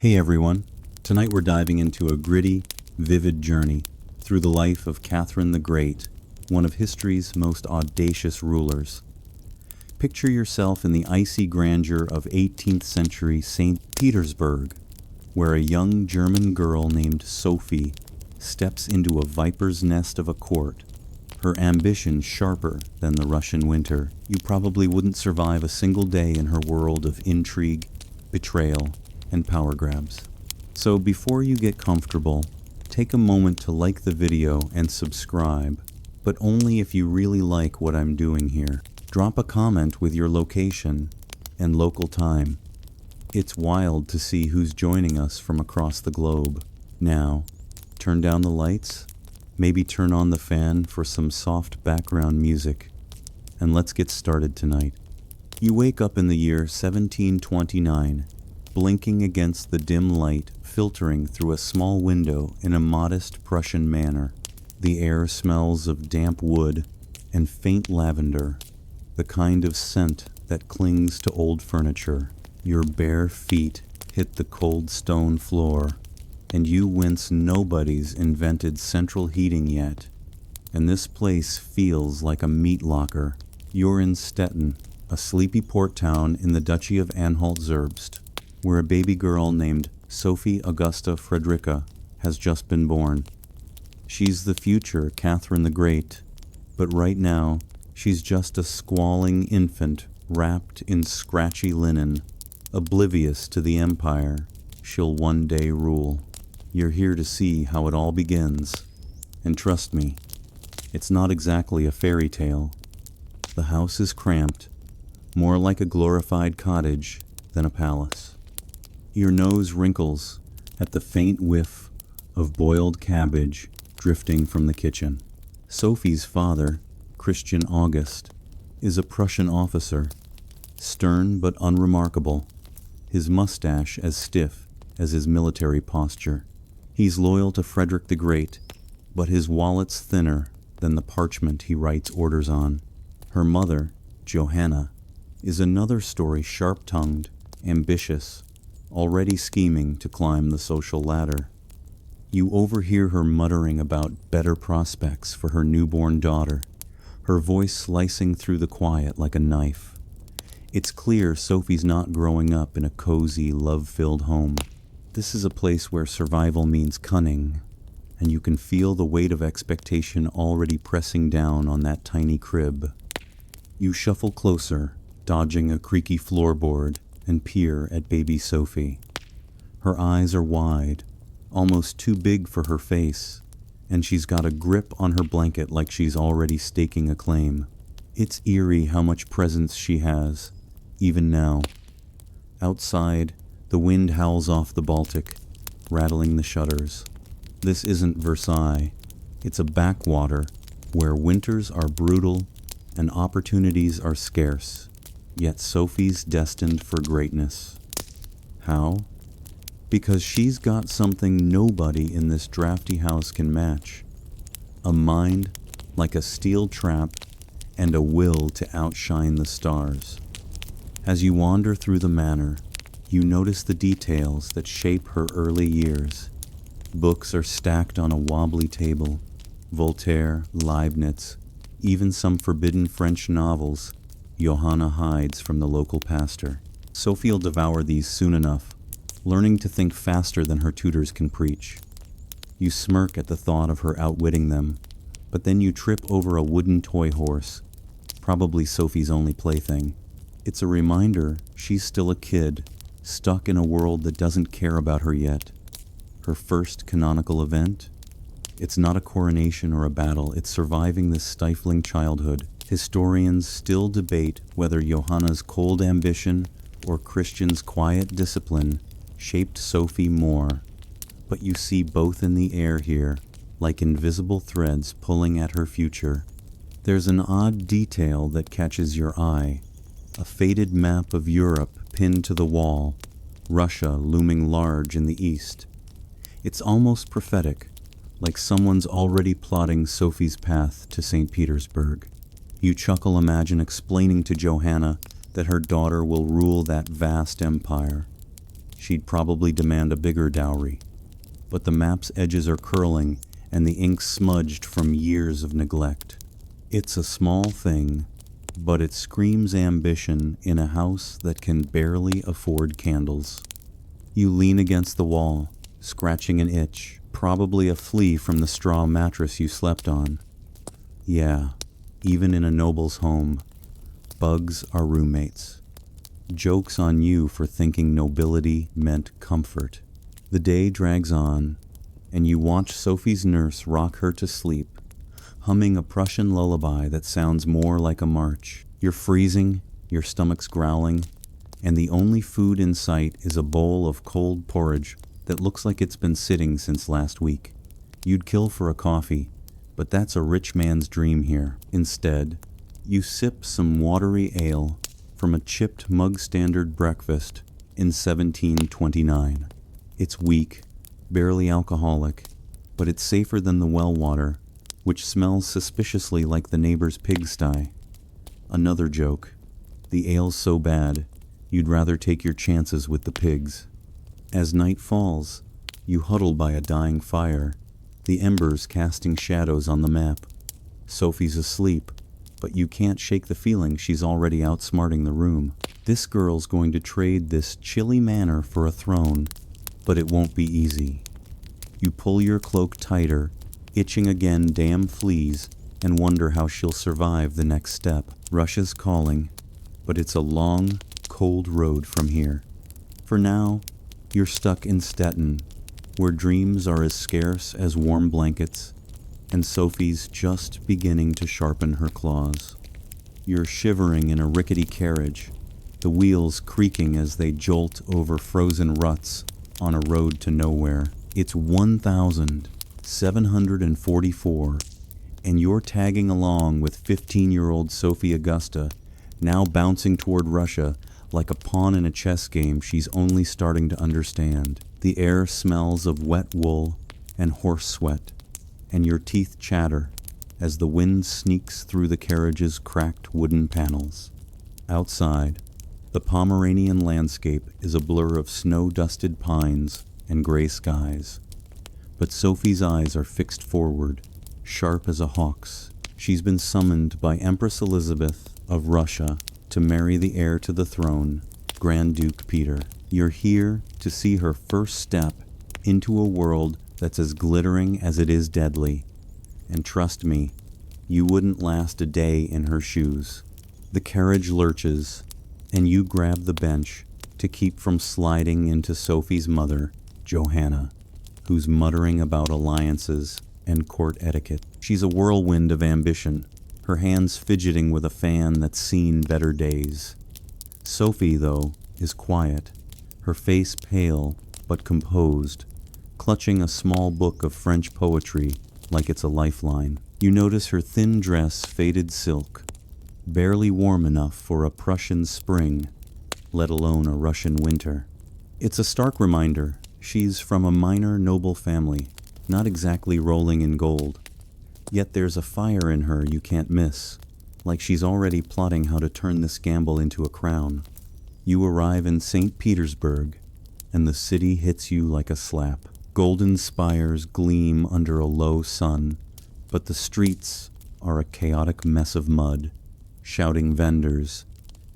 Hey everyone, tonight we're diving into a gritty, vivid journey through the life of Catherine the Great, one of history's most audacious rulers. Picture yourself in the icy grandeur of 18th century St. Petersburg, where a young German girl named Sophie steps into a viper's nest of a court, her ambition sharper than the Russian winter. You probably wouldn't survive a single day in her world of intrigue, betrayal, and power grabs. So before you get comfortable, take a moment to like the video and subscribe, but only if you really like what I'm doing here. Drop a comment with your location and local time. It's wild to see who's joining us from across the globe. Now, turn down the lights, maybe turn on the fan for some soft background music, and let's get started tonight. You wake up in the year 1729, blinking against the dim light filtering through a small window in a modest Prussian manor. The air smells of damp wood and faint lavender, the kind of scent that clings to old furniture. Your bare feet hit the cold stone floor, and you wince. Nobody's invented central heating yet, and this place feels like a meat locker. You're in Stettin, a sleepy port town in the Duchy of Anhalt-Zerbst, where a baby girl named Sophie Augusta Frederica has just been born. She's the future Catherine the Great, but right now she's just a squalling infant wrapped in scratchy linen, oblivious to the empire she'll one day rule. You're here to see how it all begins, and trust me, it's not exactly a fairy tale. The house is cramped, more like a glorified cottage than a palace. Your nose wrinkles at the faint whiff of boiled cabbage drifting from the kitchen. Sophie's father, Christian August, is a Prussian officer, stern but unremarkable, his mustache as stiff as his military posture. He's loyal to Frederick the Great, but his wallet's thinner than the parchment he writes orders on. Her mother, Johanna, is another story, sharp-tongued, ambitious, already scheming to climb the social ladder. You overhear her muttering about better prospects for her newborn daughter, her voice slicing through the quiet like a knife. It's clear Sophie's not growing up in a cozy, love-filled home. This is a place where survival means cunning, and you can feel the weight of expectation already pressing down on that tiny crib. You shuffle closer, dodging a creaky floorboard, and peer at baby Sophie. Her eyes are wide, almost too big for her face, and she's got a grip on her blanket like she's already staking a claim. It's eerie how much presence she has, even now. Outside, the wind howls off the Baltic, rattling the shutters. This isn't Versailles. It's a backwater where winters are brutal and opportunities are scarce. Yet Sophie's destined for greatness. How? Because she's got something nobody in this drafty house can match. A mind like a steel trap and a will to outshine the stars. As you wander through the manor, you notice the details that shape her early years. Books are stacked on a wobbly table. Voltaire, Leibniz, even some forbidden French novels Johanna hides from the local pastor. Sophie'll devour these soon enough, learning to think faster than her tutors can preach. You smirk at the thought of her outwitting them, but then you trip over a wooden toy horse, probably Sophie's only plaything. It's a reminder she's still a kid, stuck in a world that doesn't care about her yet. Her first canonical event? It's not a coronation or a battle, it's surviving this stifling childhood. Historians still debate whether Johanna's cold ambition or Christian's quiet discipline shaped Sophie more. But you see both in the air here, like invisible threads pulling at her future. There's an odd detail that catches your eye. A faded map of Europe pinned to the wall, Russia looming large in the east. It's almost prophetic, like someone's already plotting Sophie's path to St. Petersburg. You chuckle, imagine explaining to Johanna that her daughter will rule that vast empire. she'd probably demand a bigger dowry. But the map's edges are curling and the ink smudged from years of neglect. It's a small thing, but it screams ambition in a house that can barely afford candles. You lean against the wall, scratching an itch, probably a flea from the straw mattress you slept on. Yeah, even in a noble's home, bugs are roommates. Joke's on you for thinking nobility meant comfort. The day drags on, and you watch Sophie's nurse rock her to sleep, humming a Prussian lullaby that sounds more like a march. You're freezing, your stomach's growling, and the only food in sight is a bowl of cold porridge that looks like it's been sitting since last week. You'd kill for a coffee, but that's a rich man's dream here. Instead, you sip some watery ale from a chipped mug-standard breakfast in 1729. It's weak, barely alcoholic, but it's safer than the well water, which smells suspiciously like the neighbor's pigsty. Another joke. The ale's so bad, you'd rather take your chances with the pigs. As night falls, you huddle by a dying fire, the embers casting shadows on the map. Sophie's asleep, but you can't shake the feeling she's already outsmarting the room. This girl's going to trade this chilly manor for a throne, but it won't be easy. You pull your cloak tighter, itching again damn fleas, and wonder how she'll survive the next step. Russia's calling, but it's a long, cold road from here. For now, you're stuck in Stettin, where dreams are as scarce as warm blankets, and Sophie's just beginning to sharpen her claws. You're shivering in a rickety carriage, the wheels creaking as they jolt over frozen ruts on a road to nowhere. It's 1,744, and you're tagging along with 15-year-old Sophie Augusta, now bouncing toward Russia like a pawn in a chess game she's only starting to understand. The air smells of wet wool and horse sweat, and your teeth chatter as the wind sneaks through the carriage's cracked wooden panels. Outside, the Pomeranian landscape is a blur of snow-dusted pines and gray skies. But Sophie's eyes are fixed forward, sharp as a hawk's. She's been summoned by Empress Elizabeth of Russia to marry the heir to the throne, Grand Duke Peter. You're here to see her first step into a world that's as glittering as it is deadly. And trust me, you wouldn't last a day in her shoes. The carriage lurches, and you grab the bench to keep from sliding into Sophie's mother, Johanna, who's muttering about alliances and court etiquette. She's a whirlwind of ambition, her hands fidgeting with a fan that's seen better days. Sophie, though, is quiet, her face pale but composed, clutching a small book of French poetry like it's a lifeline. You notice her thin dress faded silk, barely warm enough for a Prussian spring, let alone a Russian winter. It's a stark reminder she's from a minor noble family, not exactly rolling in gold. Yet there's a fire in her you can't miss, like she's already plotting how to turn this gamble into a crown. You arrive in St. Petersburg, and the city hits you like a slap. Golden spires gleam under a low sun, but the streets are a chaotic mess of mud, shouting vendors,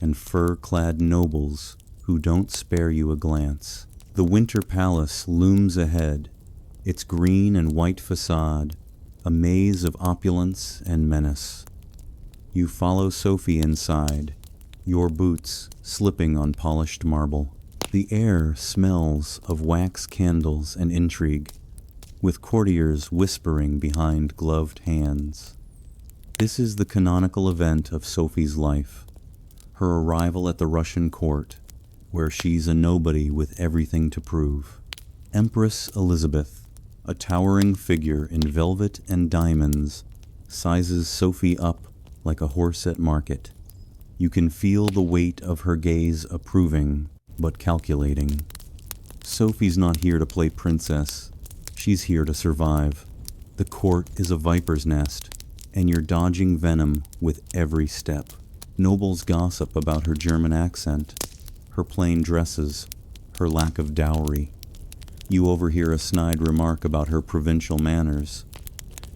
and fur-clad nobles who don't spare you a glance. The Winter Palace looms ahead, its green and white facade, a maze of opulence and menace. You follow Sophie inside, your boots slipping on polished marble. The air smells of wax candles and intrigue, with courtiers whispering behind gloved hands. This is the canonical event of Sophie's life, her arrival at the Russian court, where she's a nobody with everything to prove. Empress Elizabeth, a towering figure in velvet and diamonds, sizes Sophie up like a horse at market. You can feel the weight of her gaze approving, but calculating. Sophie's not here to play princess. She's here to survive. The court is a viper's nest, and you're dodging venom with every step. Nobles gossip about her German accent, her plain dresses, her lack of dowry. You overhear a snide remark about her provincial manners,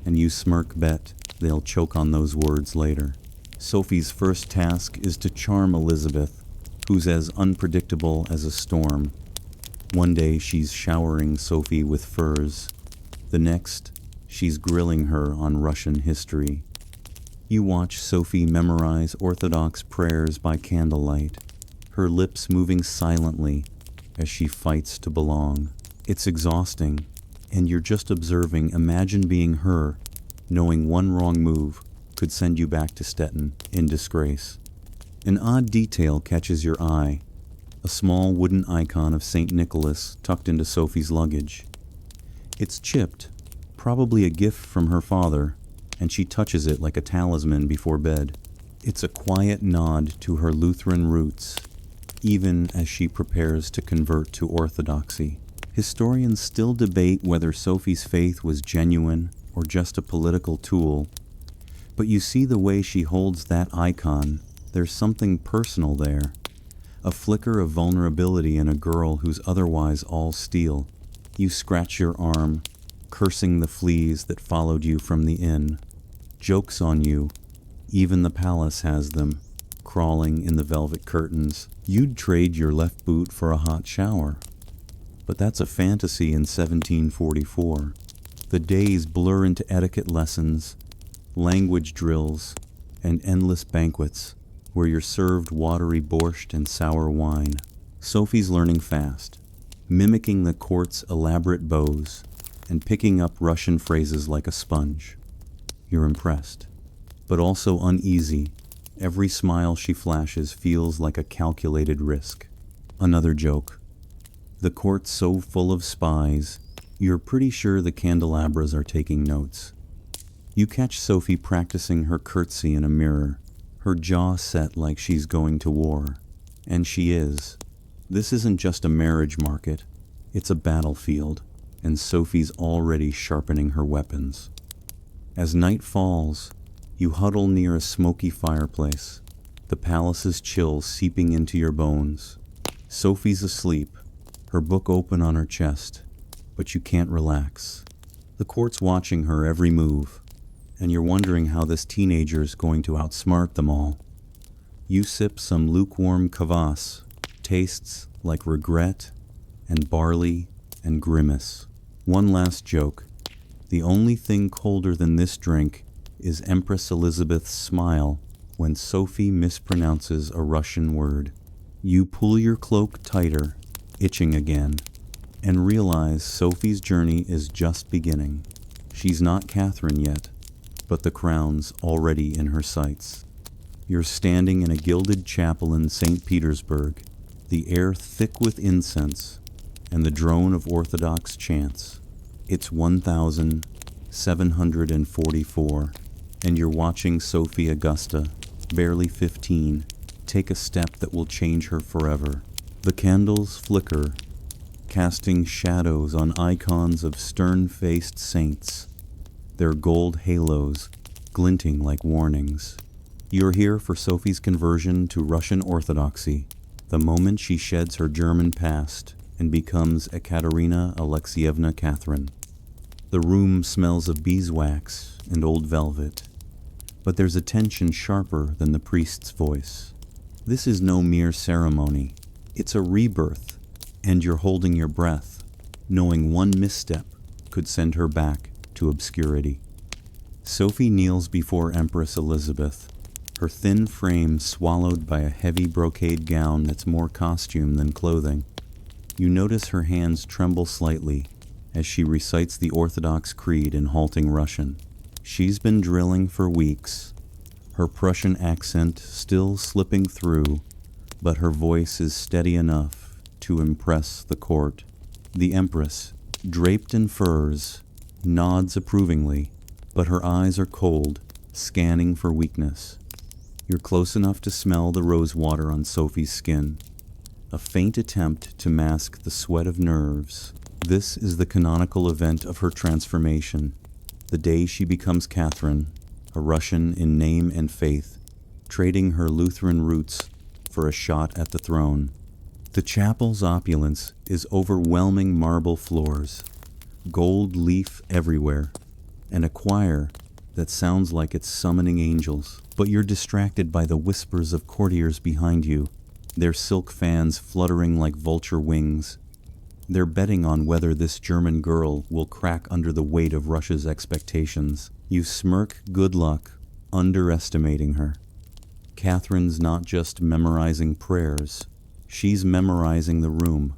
and you smirk bet they'll choke on those words later. Sophie's first task is to charm Elizabeth, who's as unpredictable as a storm. One day she's showering Sophie with furs. The next, she's grilling her on Russian history. You watch Sophie memorize Orthodox prayers by candlelight, her lips moving silently as she fights to belong. It's exhausting, and you're just observing. Imagine being her, knowing one wrong move could send you back to Stettin in disgrace. An odd detail catches your eye, a small wooden icon of St. Nicholas tucked into Sophie's luggage. It's chipped, probably a gift from her father, and she touches it like a talisman before bed. It's a quiet nod to her Lutheran roots, even as she prepares to convert to Orthodoxy. Historians still debate whether Sophie's faith was genuine or just a political tool, but you see the way she holds that icon. There's something personal there, a flicker of vulnerability in a girl who's otherwise all steel. You scratch your arm, cursing the fleas that followed you from the inn. Jokes on you, even the palace has them, crawling in the velvet curtains. You'd trade your left boot for a hot shower. But that's a fantasy in 1744. The days blur into etiquette lessons, language drills, and endless banquets where you're served watery borscht and sour wine. Sophie's learning fast, mimicking the court's elaborate bows and picking up Russian phrases like a sponge. You're impressed, but also uneasy. Every smile she flashes feels like a calculated risk. Another joke. The court's so full of spies, you're pretty sure the candelabras are taking notes. You catch Sophie practicing her curtsy in a mirror, her jaw set like she's going to war. And she is. This isn't just a marriage market, it's a battlefield, and Sophie's already sharpening her weapons. As night falls, you huddle near a smoky fireplace, the palace's chill seeping into your bones. Sophie's asleep, her book open on her chest, but you can't relax. The court's watching her every move, and you're wondering how this teenager's going to outsmart them all. You sip some lukewarm kvass, tastes like regret and barley and grimace. One last joke. The only thing colder than this drink is Empress Elizabeth's smile when Sophie mispronounces a Russian word. You pull your cloak tighter, itching again, and realize Sophie's journey is just beginning. She's not Catherine yet, but the crown's already in her sights. You're standing in a gilded chapel in St. Petersburg, the air thick with incense and the drone of Orthodox chants. It's 1744, and you're watching Sophie Augusta, barely 15, take a step that will change her forever. The candles flicker, casting shadows on icons of stern-faced saints, their gold halos glinting like warnings. You're here for Sophie's conversion to Russian Orthodoxy, the moment she sheds her German past and becomes Ekaterina Alexievna Catherine. The room smells of beeswax and old velvet, but there's a tension sharper than the priest's voice. This is no mere ceremony. It's a rebirth, and you're holding your breath, knowing one misstep could send her back to obscurity. Sophie kneels before Empress Elizabeth, her thin frame swallowed by a heavy brocade gown that's more costume than clothing. You notice her hands tremble slightly as she recites the Orthodox Creed in halting Russian. She's been drilling for weeks, her Prussian accent still slipping through, but her voice is steady enough to impress the court. The Empress, draped in furs, nods approvingly, but her eyes are cold, scanning for weakness. You're close enough to smell the rose water on Sophie's skin, a faint attempt to mask the sweat of nerves. This is the canonical event of her transformation, the day she becomes Catherine, a Russian in name and faith, trading her Lutheran roots for a shot at the throne. The chapel's opulence is overwhelming marble floors, gold leaf everywhere, and a choir that sounds like it's summoning angels. But you're distracted by the whispers of courtiers behind you, their silk fans fluttering like vulture wings. They're betting on whether this German girl will crack under the weight of Russia's expectations. You smirk good luck, underestimating her. Catherine's not just memorizing prayers, she's memorizing the room,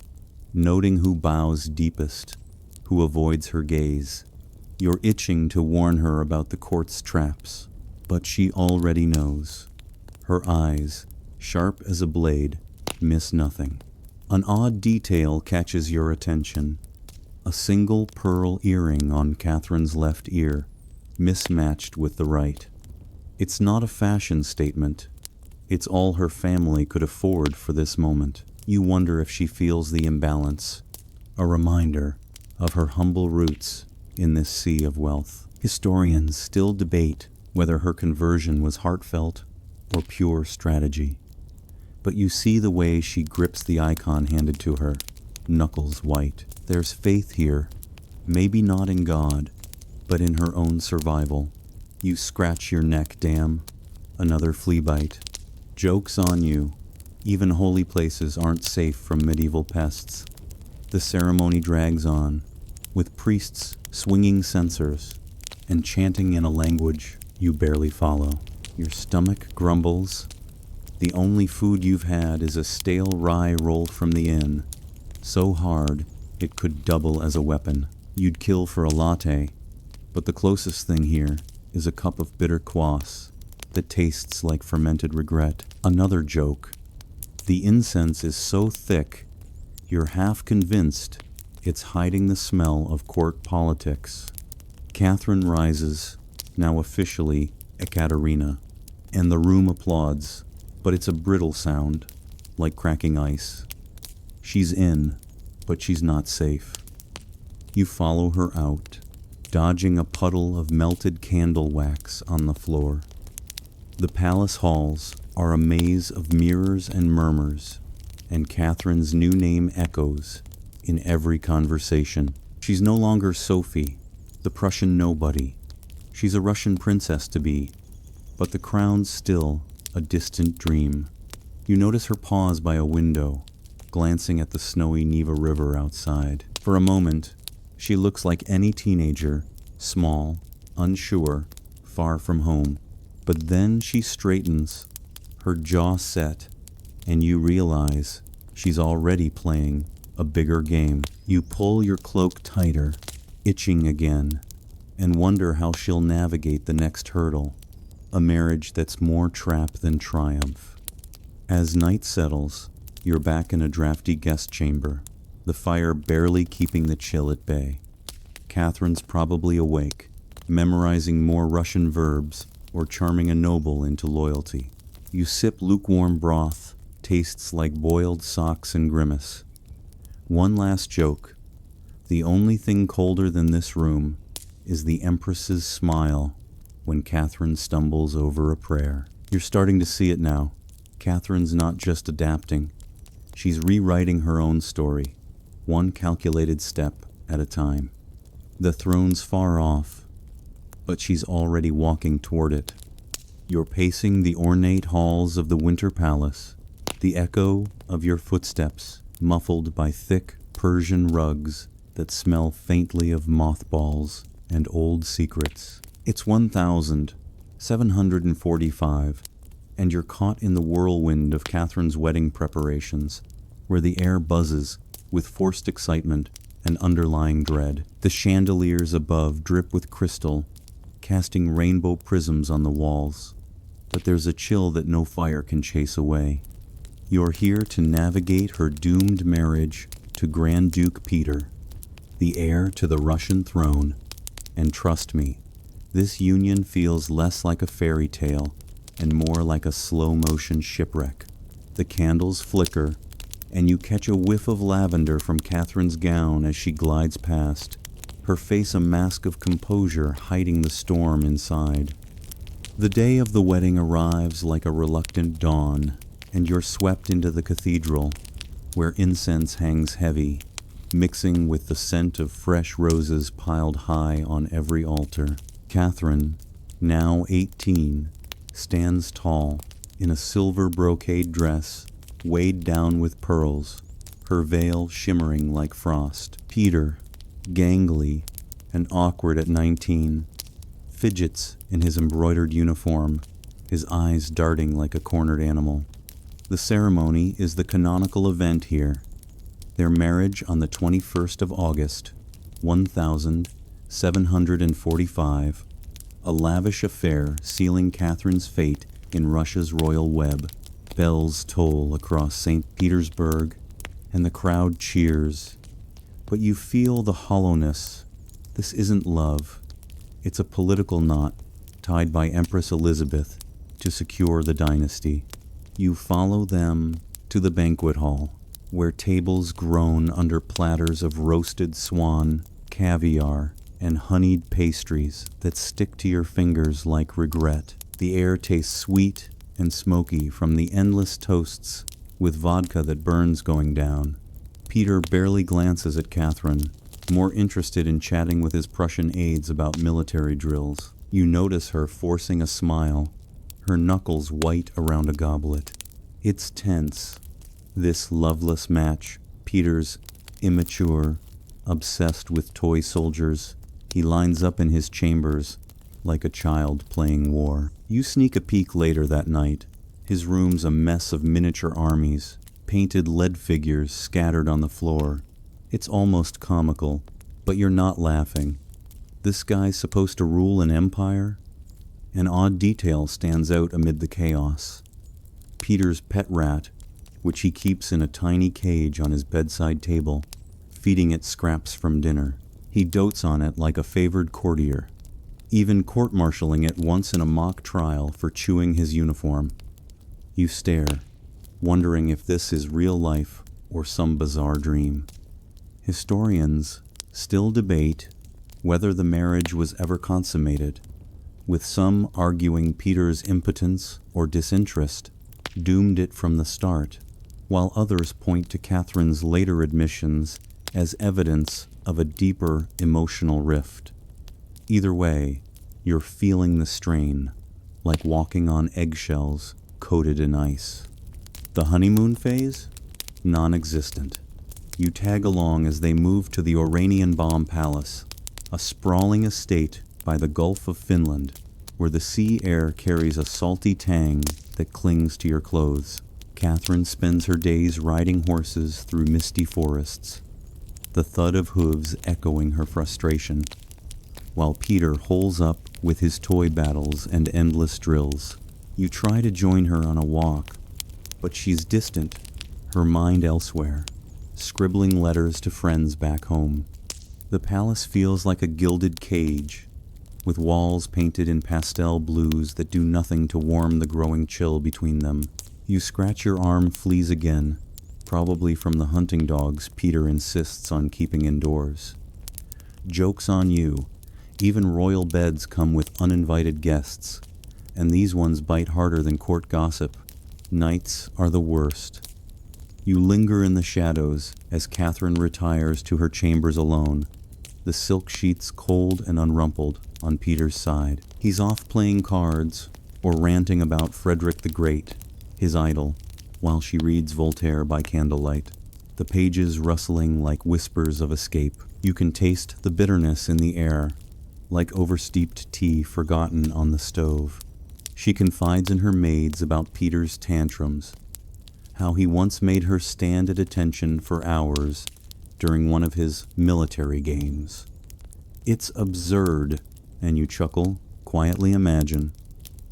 noting who bows deepest, who avoids her gaze. You're itching to warn her about the court's traps, but she already knows. Her eyes, sharp as a blade, miss nothing. An odd detail catches your attention. A single pearl earring on Catherine's left ear, mismatched with the right. It's not a fashion statement. It's all her family could afford for this moment. You wonder if she feels the imbalance, a reminder of her humble roots in this sea of wealth. Historians still debate whether her conversion was heartfelt or pure strategy. But you see the way she grips the icon handed to her, knuckles white. There's faith here, maybe not in God, but in her own survival. You scratch your neck, damn. Another flea bite. Joke's on you. Even holy places aren't safe from medieval pests. The ceremony drags on, with priests swinging censers and chanting in a language you barely follow. Your stomach grumbles. The only food you've had is a stale rye roll from the inn, so hard it could double as a weapon. You'd kill for a latte, but the closest thing here is a cup of bitter kvass that tastes like fermented regret. Another joke. The incense is so thick, you're half convinced it's hiding the smell of court politics. Catherine rises, now officially Ekaterina, and the room applauds, but it's a brittle sound, like cracking ice. She's in, but she's not safe. You follow her out, dodging a puddle of melted candle wax on the floor. The palace halls are a maze of mirrors and murmurs, and Catherine's new name echoes in every conversation. She's no longer Sophie, the Prussian nobody. She's a Russian princess to be, but the crown's still a distant dream. You notice her pause by a window, glancing at the snowy Neva River outside. For a moment, she looks like any teenager, small, unsure, far from home. But then she straightens, her jaw set, and you realize she's already playing a bigger game. You pull your cloak tighter, itching again, and wonder how she'll navigate the next hurdle, a marriage that's more trap than triumph. As night settles, you're back in a drafty guest chamber, the fire barely keeping the chill at bay. Catherine's probably awake, memorizing more Russian verbs or charming a noble into loyalty. You sip lukewarm broth, tastes like boiled socks and grimace. One last joke. The only thing colder than this room is the Empress's smile when Catherine stumbles over a prayer. You're starting to see it now. Catherine's not just adapting. She's rewriting her own story, one calculated step at a time. The throne's far off, but she's already walking toward it. You're pacing the ornate halls of the Winter Palace, the echo of your footsteps muffled by thick Persian rugs that smell faintly of mothballs and old secrets. It's 1745, and you're caught in the whirlwind of Catherine's wedding preparations, where the air buzzes with forced excitement and underlying dread. The chandeliers above drip with crystal, casting rainbow prisms on the walls, but there's a chill that no fire can chase away. You're here to navigate her doomed marriage to Grand Duke Peter, the heir to the Russian throne, and trust me, this union feels less like a fairy tale and more like a slow-motion shipwreck. The candles flicker, and you catch a whiff of lavender from Catherine's gown as she glides past, her face a mask of composure hiding the storm inside. The day of the wedding arrives like a reluctant dawn, and you're swept into the cathedral, where incense hangs heavy, mixing with the scent of fresh roses piled high on every altar. Catherine, now 18, stands tall in a silver brocade dress weighed down with pearls, her veil shimmering like frost. Peter, gangly and awkward at 19, fidgets in his embroidered uniform, his eyes darting like a cornered animal. The ceremony is the canonical event here. Their marriage on the 21st of August, 1745, a lavish affair sealing Catherine's fate in Russia's royal web. Bells toll across St. Petersburg, and the crowd cheers. But you feel the hollowness. This isn't love. It's a political knot tied by Empress Elizabeth to secure the dynasty. You follow them to the banquet hall, where tables groan under platters of roasted swan, caviar, and honeyed pastries that stick to your fingers like regret. The air tastes sweet and smoky from the endless toasts with vodka that burns going down. Peter barely glances at Catherine, more interested in chatting with his Prussian aides about military drills. You notice her forcing a smile, her knuckles white around a goblet. It's tense, this loveless match. Peter's immature, obsessed with toy soldiers. He lines up in his chambers like a child playing war. You sneak a peek later that night. His room's a mess of miniature armies, painted lead figures scattered on the floor. It's almost comical, but you're not laughing. This guy's supposed to rule an empire? An odd detail stands out amid the chaos. Peter's pet rat, which he keeps in a tiny cage on his bedside table, feeding it scraps from dinner. He dotes on it like a favored courtier, even court-martialing it once in a mock trial for chewing his uniform. You stare, wondering if this is real life or some bizarre dream. Historians still debate whether the marriage was ever consummated, with some arguing Peter's impotence or disinterest doomed it from the start, while others point to Catherine's later admissions as evidence of a deeper emotional rift. Either way, you're feeling the strain, like walking on eggshells coated in ice. The honeymoon phase? Non-existent. You tag along as they move to the Oranienbaum Palace, a sprawling estate by the Gulf of Finland, where the sea air carries a salty tang that clings to your clothes. Catherine spends her days riding horses through misty forests, the thud of hooves echoing her frustration, while Peter holes up with his toy battles and endless drills. You try to join her on a walk, but she's distant, her mind elsewhere, scribbling letters to friends back home. The palace feels like a gilded cage, with walls painted in pastel blues that do nothing to warm the growing chill between them. You scratch your arm fleas again, probably from the hunting dogs Peter insists on keeping indoors. Joke's on you. Even royal beds come with uninvited guests, and these ones bite harder than court gossip. Nights are the worst. You linger in the shadows as Catherine retires to her chambers alone, the silk sheets cold and unrumpled on Peter's side. He's off playing cards or ranting about Frederick the Great, his idol, while she reads Voltaire by candlelight, the pages rustling like whispers of escape. You can taste the bitterness in the air, like oversteeped tea forgotten on the stove. She confides in her maids about Peter's tantrums, how he once made her stand at attention for hours during one of his military games. It's absurd, and you chuckle, quietly imagine,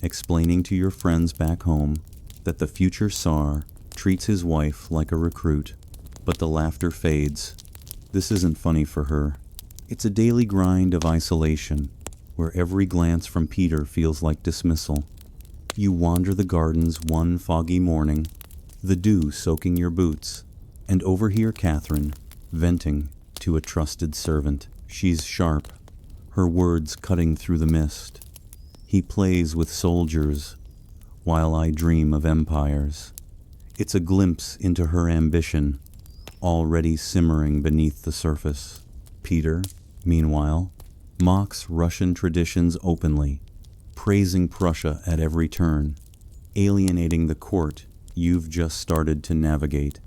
explaining to your friends back home that the future Tsar treats his wife like a recruit. But the laughter fades. This isn't funny for her. It's a daily grind of isolation, where every glance from Peter feels like dismissal. You wander the gardens one foggy morning, the dew soaking your boots, and overhear Catherine venting to a trusted servant. She's sharp, her words cutting through the mist. He plays with soldiers, while I dream of empires. It's a glimpse into her ambition, already simmering beneath the surface. Peter, meanwhile, mocks Russian traditions openly, praising Prussia at every turn, alienating the court you've just started to navigate.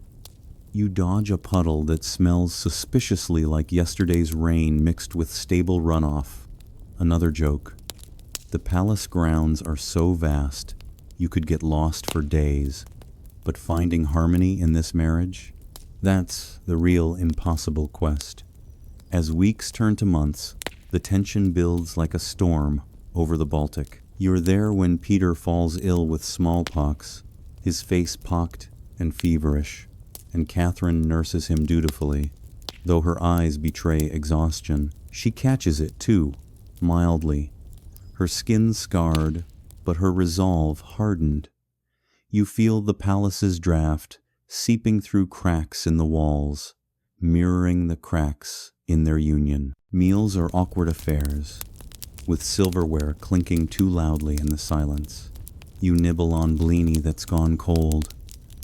You dodge a puddle that smells suspiciously like yesterday's rain mixed with stable runoff. Another joke. The palace grounds are so vast, you could get lost for days. But finding harmony in this marriage? That's the real impossible quest. As weeks turn to months, the tension builds like a storm over the Baltic. You're there when Peter falls ill with smallpox, his face pocked and feverish, and Catherine nurses him dutifully. Though her eyes betray exhaustion, she catches it too, mildly. Her skin scarred, but her resolve hardened. You feel the palace's draft seeping through cracks in the walls, mirroring the cracks in their union. Meals are awkward affairs, with silverware clinking too loudly in the silence. You nibble on blini that's gone cold,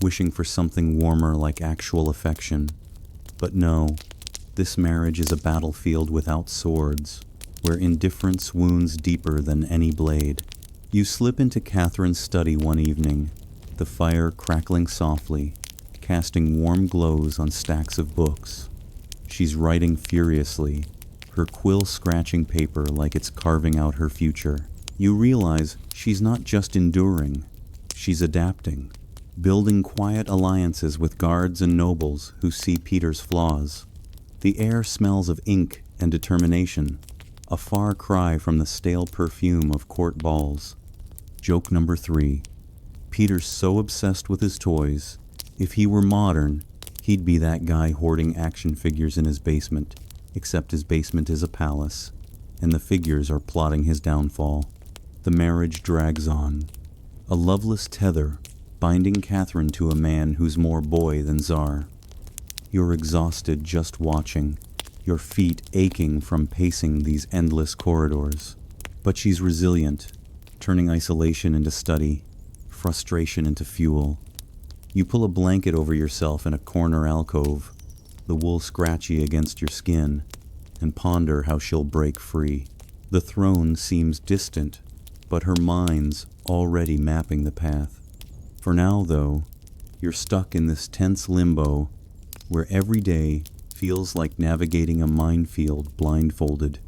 wishing for something warmer like actual affection. But no, this marriage is a battlefield without swords, where indifference wounds deeper than any blade. You slip into Catherine's study one evening, the fire crackling softly, casting warm glows on stacks of books. She's writing furiously, her quill scratching paper like it's carving out her future. You realize she's not just enduring, she's adapting, building quiet alliances with guards and nobles who see Peter's flaws. The air smells of ink and determination, a far cry from the stale perfume of court balls. Joke number 3. Peter's so obsessed with his toys, if he were modern, he'd be that guy hoarding action figures in his basement, except his basement is a palace, and the figures are plotting his downfall. The marriage drags on, a loveless tether binding Catherine to a man who's more boy than czar. You're exhausted just watching, your feet aching from pacing these endless corridors. But she's resilient, turning isolation into study, frustration into fuel. You pull a blanket over yourself in a corner alcove, the wool scratchy against your skin, and ponder how she'll break free. The throne seems distant, but her mind's already mapping the path. For now, though, you're stuck in this tense limbo where every day feels like navigating a minefield blindfolded.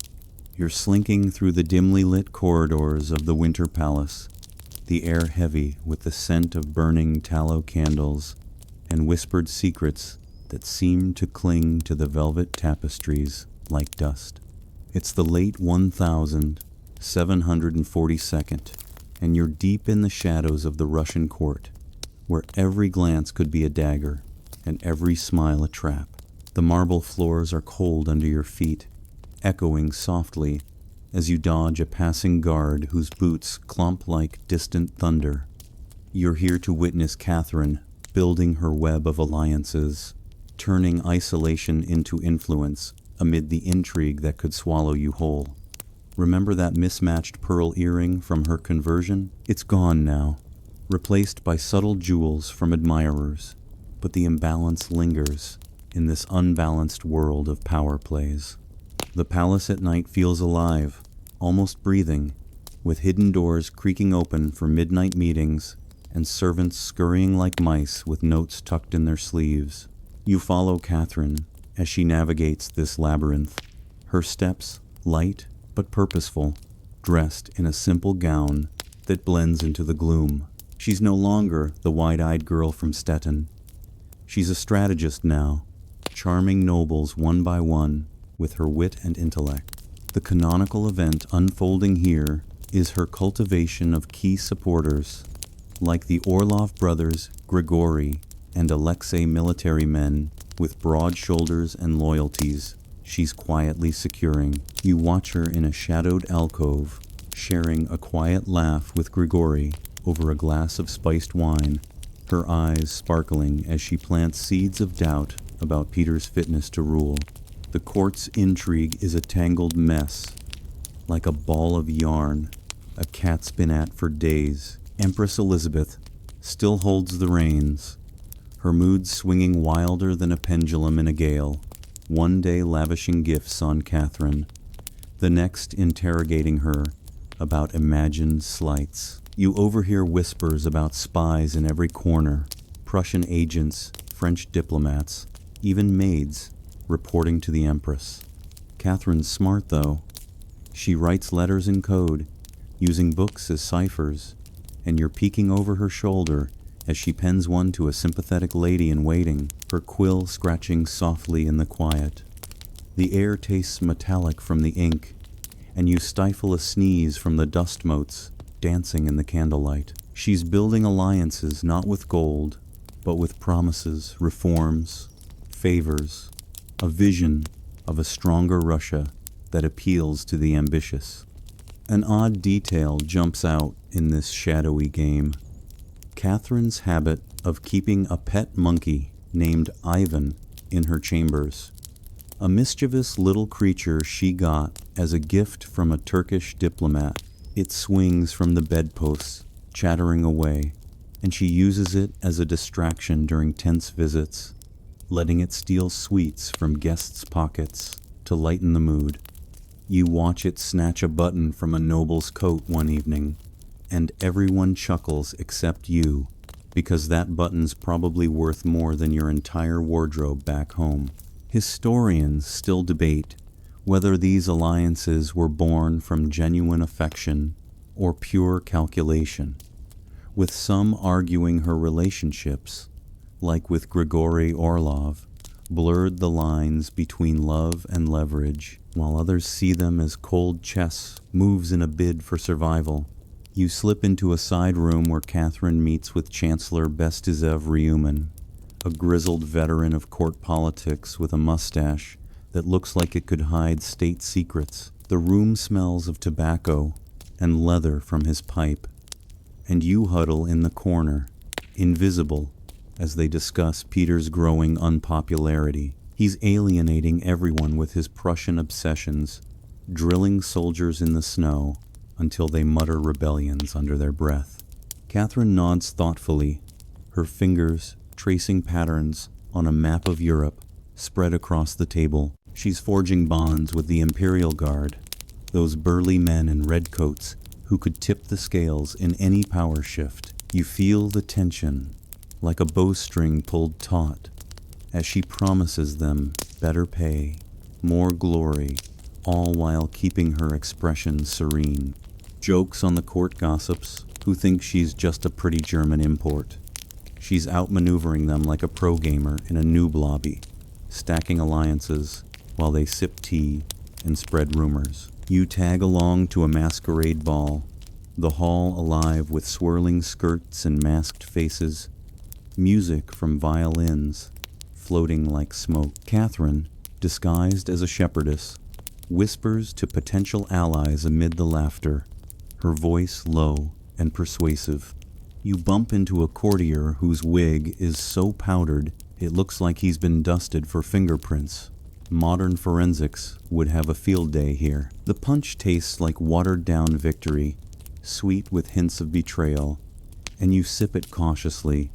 You're slinking through the dimly lit corridors of the Winter Palace, the air heavy with the scent of burning tallow candles and whispered secrets that seem to cling to the velvet tapestries like dust. It's the late 1742nd, and you're deep in the shadows of the Russian court, where every glance could be a dagger and every smile a trap. The marble floors are cold under your feet, echoing softly as you dodge a passing guard whose boots clomp like distant thunder. You're here to witness Catherine building her web of alliances, turning isolation into influence amid the intrigue that could swallow you whole. Remember that mismatched pearl earring from her conversion? It's gone now, replaced by subtle jewels from admirers, but the imbalance lingers in this unbalanced world of power plays. The palace at night feels alive, almost breathing, with hidden doors creaking open for midnight meetings and servants scurrying like mice with notes tucked in their sleeves. You follow Catherine as she navigates this labyrinth, her steps light but purposeful, dressed in a simple gown that blends into the gloom. She's no longer the wide-eyed girl from Stettin. She's a strategist now, charming nobles one by one with her wit and intellect. The canonical event unfolding here is her cultivation of key supporters, like the Orlov brothers Grigory and Alexei, military men with broad shoulders and loyalties she's quietly securing. You watch her in a shadowed alcove, sharing a quiet laugh with Grigory over a glass of spiced wine, her eyes sparkling as she plants seeds of doubt about Peter's fitness to rule. The court's intrigue is a tangled mess, like a ball of yarn a cat's been at for days. Empress Elizabeth still holds the reins, her mood swinging wilder than a pendulum in a gale, one day lavishing gifts on Catherine, the next interrogating her about imagined slights. You overhear whispers about spies in every corner, Prussian agents, French diplomats, even maids reporting to the Empress. Catherine's smart, though. She writes letters in code, using books as ciphers, and you're peeking over her shoulder as she pens one to a sympathetic lady in waiting, her quill scratching softly in the quiet. The air tastes metallic from the ink, and you stifle a sneeze from the dust motes dancing in the candlelight. She's building alliances not with gold, but with promises, reforms, favors, a vision of a stronger Russia that appeals to the ambitious. An odd detail jumps out in this shadowy game. Catherine's habit of keeping a pet monkey named Ivan in her chambers, a mischievous little creature she got as a gift from a Turkish diplomat. It swings from the bedposts, chattering away, and she uses it as a distraction during tense visits, letting it steal sweets from guests' pockets to lighten the mood. You watch it snatch a button from a noble's coat one evening, and everyone chuckles except you, because that button's probably worth more than your entire wardrobe back home. Historians still debate whether these alliances were born from genuine affection or pure calculation, with some arguing her relationships, like with Grigory Orlov, blurred the lines between love and leverage, while others see them as cold chess moves in a bid for survival. You slip into a side room where Catherine meets with Chancellor Bestizev Ryumin, a grizzled veteran of court politics with a mustache that looks like it could hide state secrets. The room smells of tobacco and leather from his pipe, and you huddle in the corner, invisible, as they discuss Peter's growing unpopularity. He's alienating everyone with his Prussian obsessions, drilling soldiers in the snow until they mutter rebellions under their breath. Catherine nods thoughtfully, her fingers tracing patterns on a map of Europe spread across the table. She's forging bonds with the Imperial Guard, those burly men in red coats who could tip the scales in any power shift. You feel the tension, like a bowstring pulled taut, as she promises them better pay, more glory, all while keeping her expression serene. Jokes on the court gossips, who think she's just a pretty German import. She's outmaneuvering them like a pro gamer in a noob lobby, stacking alliances while they sip tea and spread rumors. You tag along to a masquerade ball, the hall alive with swirling skirts and masked faces, music from violins floating like smoke. Catherine, disguised as a shepherdess, whispers to potential allies amid the laughter, her voice low and persuasive. You bump into a courtier whose wig is so powdered it looks like he's been dusted for fingerprints. Modern forensics would have a field day here. The punch tastes like watered-down victory, sweet with hints of betrayal, and you sip it cautiously,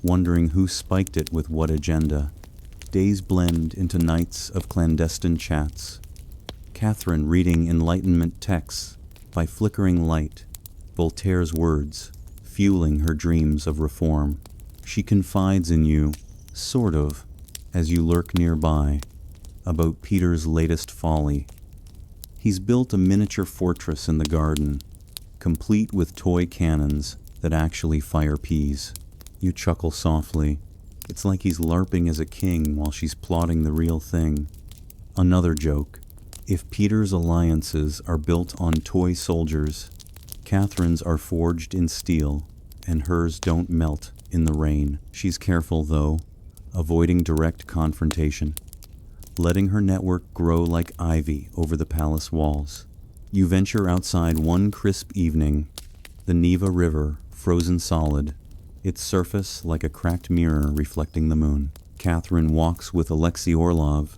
wondering who spiked it with what agenda. Days blend into nights of clandestine chats. Catherine reading Enlightenment texts by flickering light, Voltaire's words, fueling her dreams of reform. She confides in you, sort of, as you lurk nearby, about Peter's latest folly. He's built a miniature fortress in the garden, complete with toy cannons that actually fire peas. You chuckle softly. It's like he's LARPing as a king while she's plotting the real thing. Another joke. If Peter's alliances are built on toy soldiers, Catherine's are forged in steel, and hers don't melt in the rain. She's careful, though, avoiding direct confrontation, letting her network grow like ivy over the palace walls. You venture outside one crisp evening, the Neva River frozen solid, its surface like a cracked mirror reflecting the moon. Catherine walks with Alexei Orlov,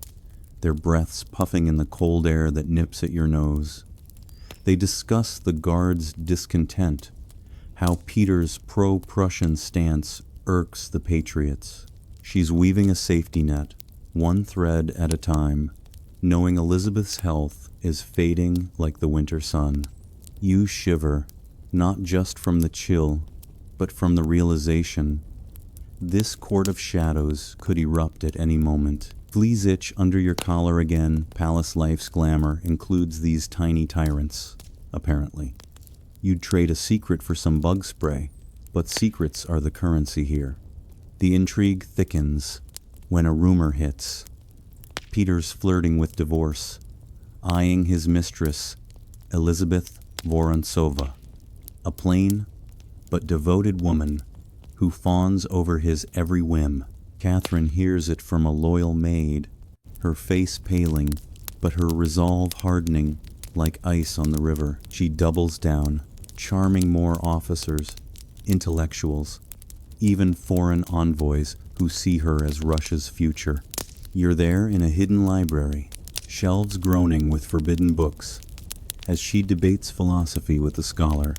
their breaths puffing in the cold air that nips at your nose. They discuss the guards' discontent, how Peter's pro-Prussian stance irks the patriots. She's weaving a safety net, one thread at a time, knowing Elizabeth's health is fading like the winter sun. You shiver, not just from the chill, but from the realization this court of shadows could erupt at any moment. Fleas itch under your collar again. Palace life's glamour includes these tiny tyrants, apparently. You'd trade a secret for some bug spray, but secrets are the currency here. The intrigue thickens when a rumor hits. Peter's flirting with divorce, eyeing his mistress, Elizabeth Vorontsova, a plain but devoted woman who fawns over his every whim. Catherine hears it from a loyal maid, her face paling, but her resolve hardening like ice on the river. She doubles down, charming more officers, intellectuals, even foreign envoys who see her as Russia's future. You're there in a hidden library, shelves groaning with forbidden books, as she debates philosophy with a scholar,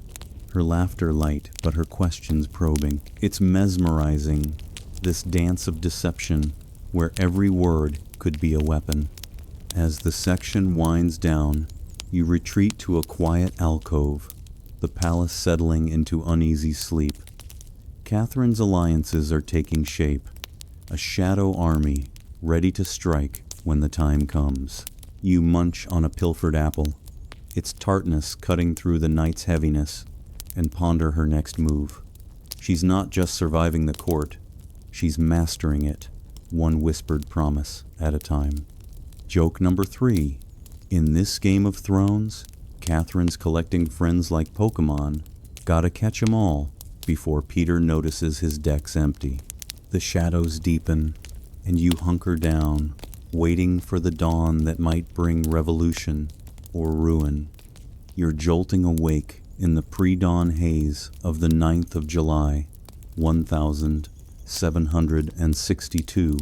her laughter light but her questions probing. It's mesmerizing, this dance of deception where every word could be a weapon. As the section winds down, you retreat to a quiet alcove, the palace settling into uneasy sleep. Catherine's alliances are taking shape, a shadow army ready to strike when the time comes. You munch on a pilfered apple, its tartness cutting through the night's heaviness, and ponder her next move. She's not just surviving the court, she's mastering it, one whispered promise at a time. Joke number 3. In this Game of Thrones, Catherine's collecting friends like Pokemon. Gotta catch 'em all before Peter notices his deck's empty. The shadows deepen, and you hunker down, waiting for the dawn that might bring revolution or ruin. You're jolting awake in the pre-dawn haze of the 9th of July, 1762,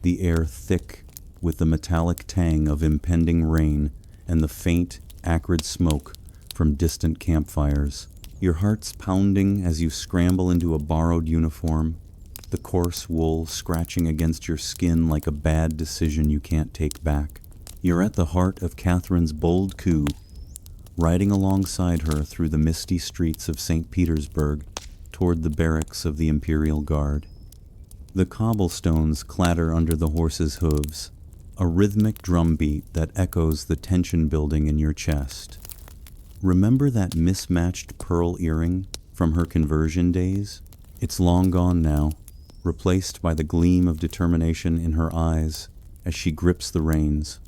the air thick with the metallic tang of impending rain and the faint, acrid smoke from distant campfires. Your heart's pounding as you scramble into a borrowed uniform, the coarse wool scratching against your skin like a bad decision you can't take back. You're at the heart of Catherine's bold coup, riding alongside her through the misty streets of St. Petersburg toward the barracks of the Imperial Guard. The cobblestones clatter under the horses' hooves, a rhythmic drumbeat that echoes the tension building in your chest. Remember that mismatched pearl earring from her conversion days? It's long gone now, replaced by the gleam of determination in her eyes as she grips the reins,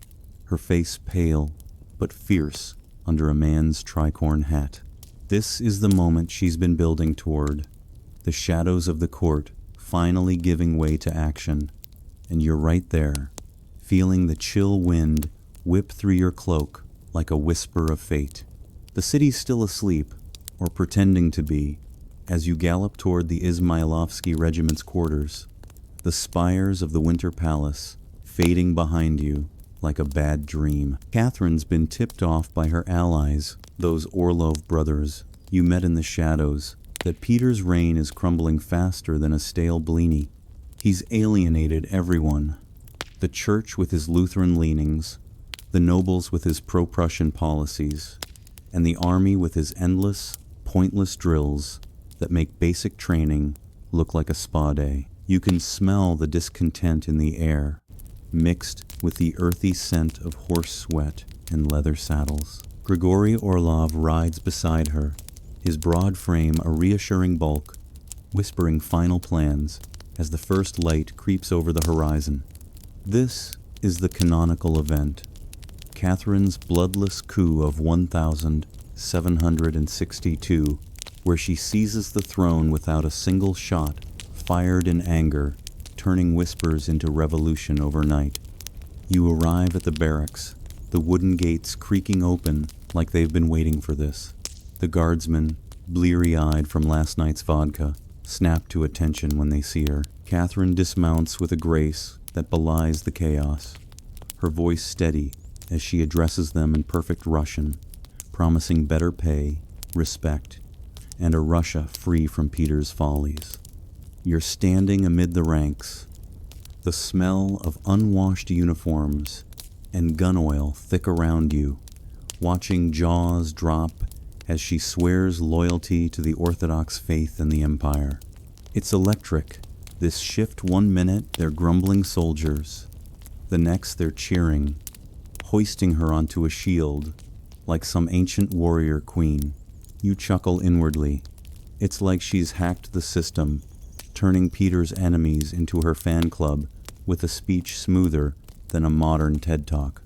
her face pale but fierce under a man's tricorn hat. This is the moment she's been building toward, the shadows of the court finally giving way to action, and you're right there, feeling the chill wind whip through your cloak like a whisper of fate. The city's still asleep, or pretending to be, as you gallop toward the Izmailovsky regiment's quarters, the spires of the Winter Palace fading behind you like a bad dream. Catherine's been tipped off by her allies, those Orlov brothers you met in the shadows, that Peter's reign is crumbling faster than a stale blini. He's alienated everyone, the church with his Lutheran leanings, the nobles with his pro-Prussian policies, and the army with his endless, pointless drills that make basic training look like a spa day. You can smell the discontent in the air, mixed with the earthy scent of horse sweat and leather saddles. Grigory Orlov rides beside her, his broad frame a reassuring bulk, whispering final plans as the first light creeps over the horizon. This is the canonical event, Catherine's bloodless coup of 1762, where she seizes the throne without a single shot, fired in anger, turning whispers into revolution overnight. You arrive at the barracks, the wooden gates creaking open like they've been waiting for this. The guardsmen, bleary-eyed from last night's vodka, snap to attention when they see her. Catherine dismounts with a grace that belies the chaos, her voice steady as she addresses them in perfect Russian, promising better pay, respect, and a Russia free from Peter's follies. You're standing amid the ranks, the smell of unwashed uniforms and gun oil thick around you, watching jaws drop as she swears loyalty to the Orthodox faith and the Empire. It's electric, this shift. 1 minute they're grumbling soldiers, the next they're cheering, hoisting her onto a shield like some ancient warrior queen. You chuckle inwardly. It's like she's hacked the system, turning Peter's enemies into her fan club with a speech smoother than a modern TED Talk.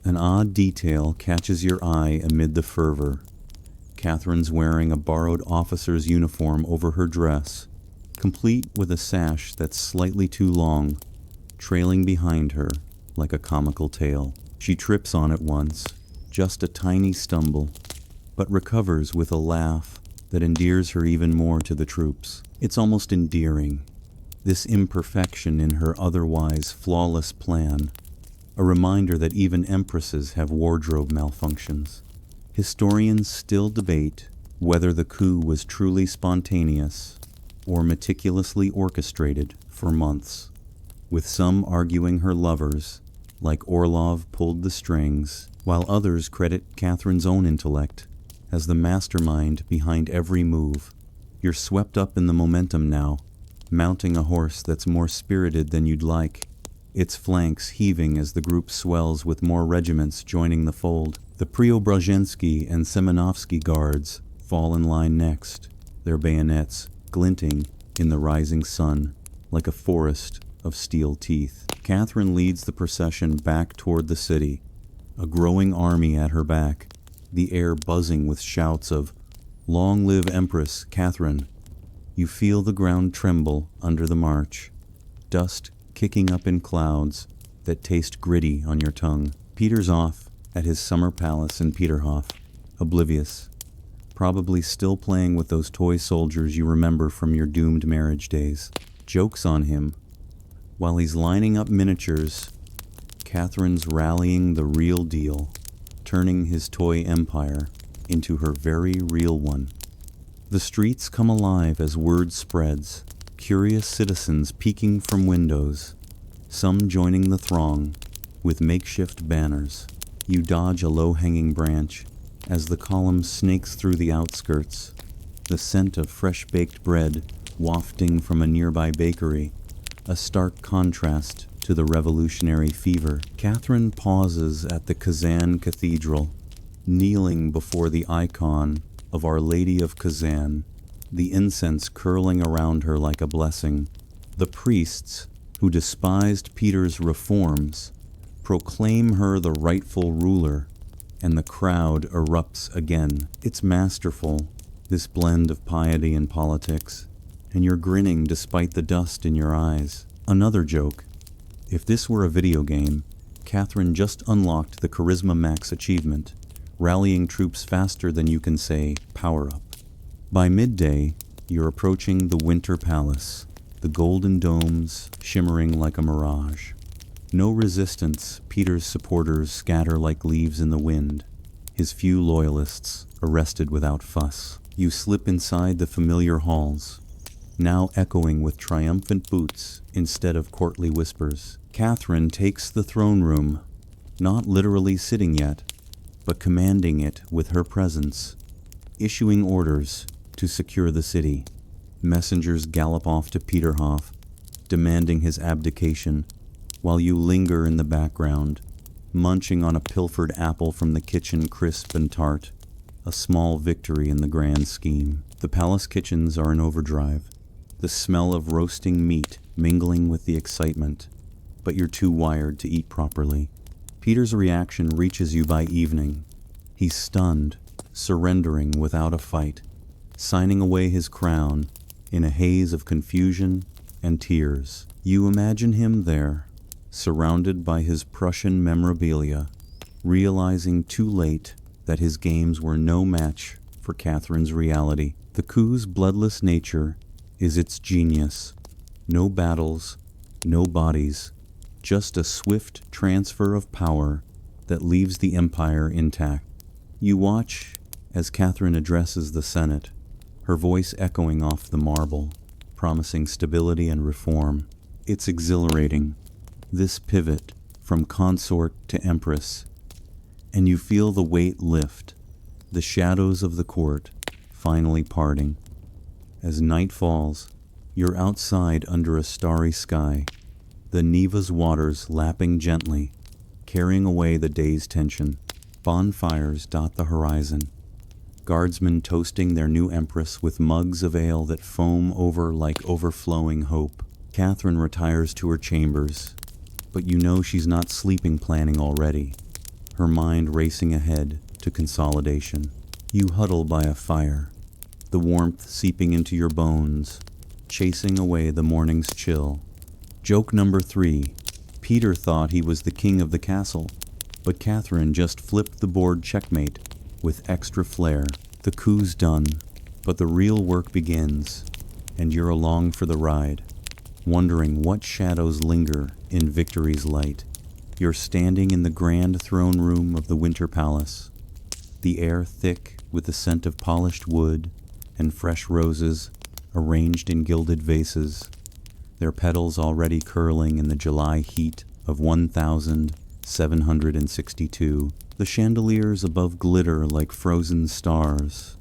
An odd detail catches your eye amid the fervor. Catherine's wearing a borrowed officer's uniform over her dress, complete with a sash that's slightly too long, trailing behind her like a comical tail. She trips on it once, just a tiny stumble, but recovers with a laugh that endears her even more to the troops. It's almost endearing, this imperfection in her otherwise flawless plan, a reminder that even empresses have wardrobe malfunctions. Historians still debate whether the coup was truly spontaneous or meticulously orchestrated for months, with some arguing her lovers, like Orlov, pulled the strings, while others credit Catherine's own intellect as the mastermind behind every move. You're swept up in the momentum now, mounting a horse that's more spirited than you'd like, its flanks heaving as the group swells with more regiments joining the fold. The Preobrazhensky and Semenovsky guards fall in line next, their bayonets glinting in the rising sun like a forest of steel teeth. Catherine leads the procession back toward the city, a growing army at her back, the air buzzing with shouts of, "Long live Empress Catherine." You feel the ground tremble under the march, dust kicking up in clouds that taste gritty on your tongue. Peter's off at his summer palace in Peterhof, oblivious, probably still playing with those toy soldiers you remember from your doomed marriage days. Joke's on him. While he's lining up miniatures, Catherine's rallying the real deal, turning his toy empire into her very real one. The streets come alive as word spreads, curious citizens peeking from windows, some joining the throng with makeshift banners. You dodge a low-hanging branch as the column snakes through the outskirts, the scent of fresh-baked bread wafting from a nearby bakery, a stark contrast to the revolutionary fever. Catherine pauses at the Kazan Cathedral, kneeling before the icon of Our Lady of Kazan, the incense curling around her like a blessing. The priests, who despised Peter's reforms, proclaim her the rightful ruler, and the crowd erupts again. It's masterful, this blend of piety and politics, and you're grinning despite the dust in your eyes. Another joke. If this were a video game, Catherine just unlocked the Charisma Max achievement, rallying troops faster than you can say, "Power up." By midday, you're approaching the Winter Palace, the golden domes shimmering like a mirage. No resistance. Peter's supporters scatter like leaves in the wind, his few loyalists arrested without fuss. You slip inside the familiar halls, now echoing with triumphant boots instead of courtly whispers. Catherine takes the throne room, not literally sitting yet, but commanding it with her presence, issuing orders to secure the city. Messengers gallop off to Peterhof, demanding his abdication, while you linger in the background, munching on a pilfered apple from the kitchen, crisp and tart, a small victory in the grand scheme. The palace kitchens are in overdrive, the smell of roasting meat mingling with the excitement, but you're too wired to eat properly. Peter's reaction reaches you by evening. He's stunned, surrendering without a fight, signing away his crown in a haze of confusion and tears. You imagine him there, surrounded by his Prussian memorabilia, realizing too late that his games were no match for Catherine's reality. The coup's bloodless nature is its genius. No battles, no bodies, just a swift transfer of power that leaves the empire intact. You watch as Catherine addresses the Senate, her voice echoing off the marble, promising stability and reform. It's exhilarating, this pivot from consort to empress, and you feel the weight lift, the shadows of the court finally parting. As night falls, you're outside under a starry sky, the Neva's waters lapping gently, carrying away the day's tension. Bonfires dot the horizon, guardsmen toasting their new empress with mugs of ale that foam over like overflowing hope. Catherine retires to her chambers, but you know she's not sleeping planning already, her mind racing ahead to consolidation. You huddle by a fire, the warmth seeping into your bones, chasing away the morning's chill. Joke number 3. Peter thought he was the king of the castle, but Catherine just flipped the board checkmate with extra flair. The coup's done, but the real work begins, and you're along for the ride, wondering what shadows linger in victory's light. You're standing in the grand throne room of the Winter Palace, the air thick with the scent of polished wood and fresh roses arranged in gilded vases, their petals already curling in the July heat of 1762. The chandeliers above glitter like frozen stars,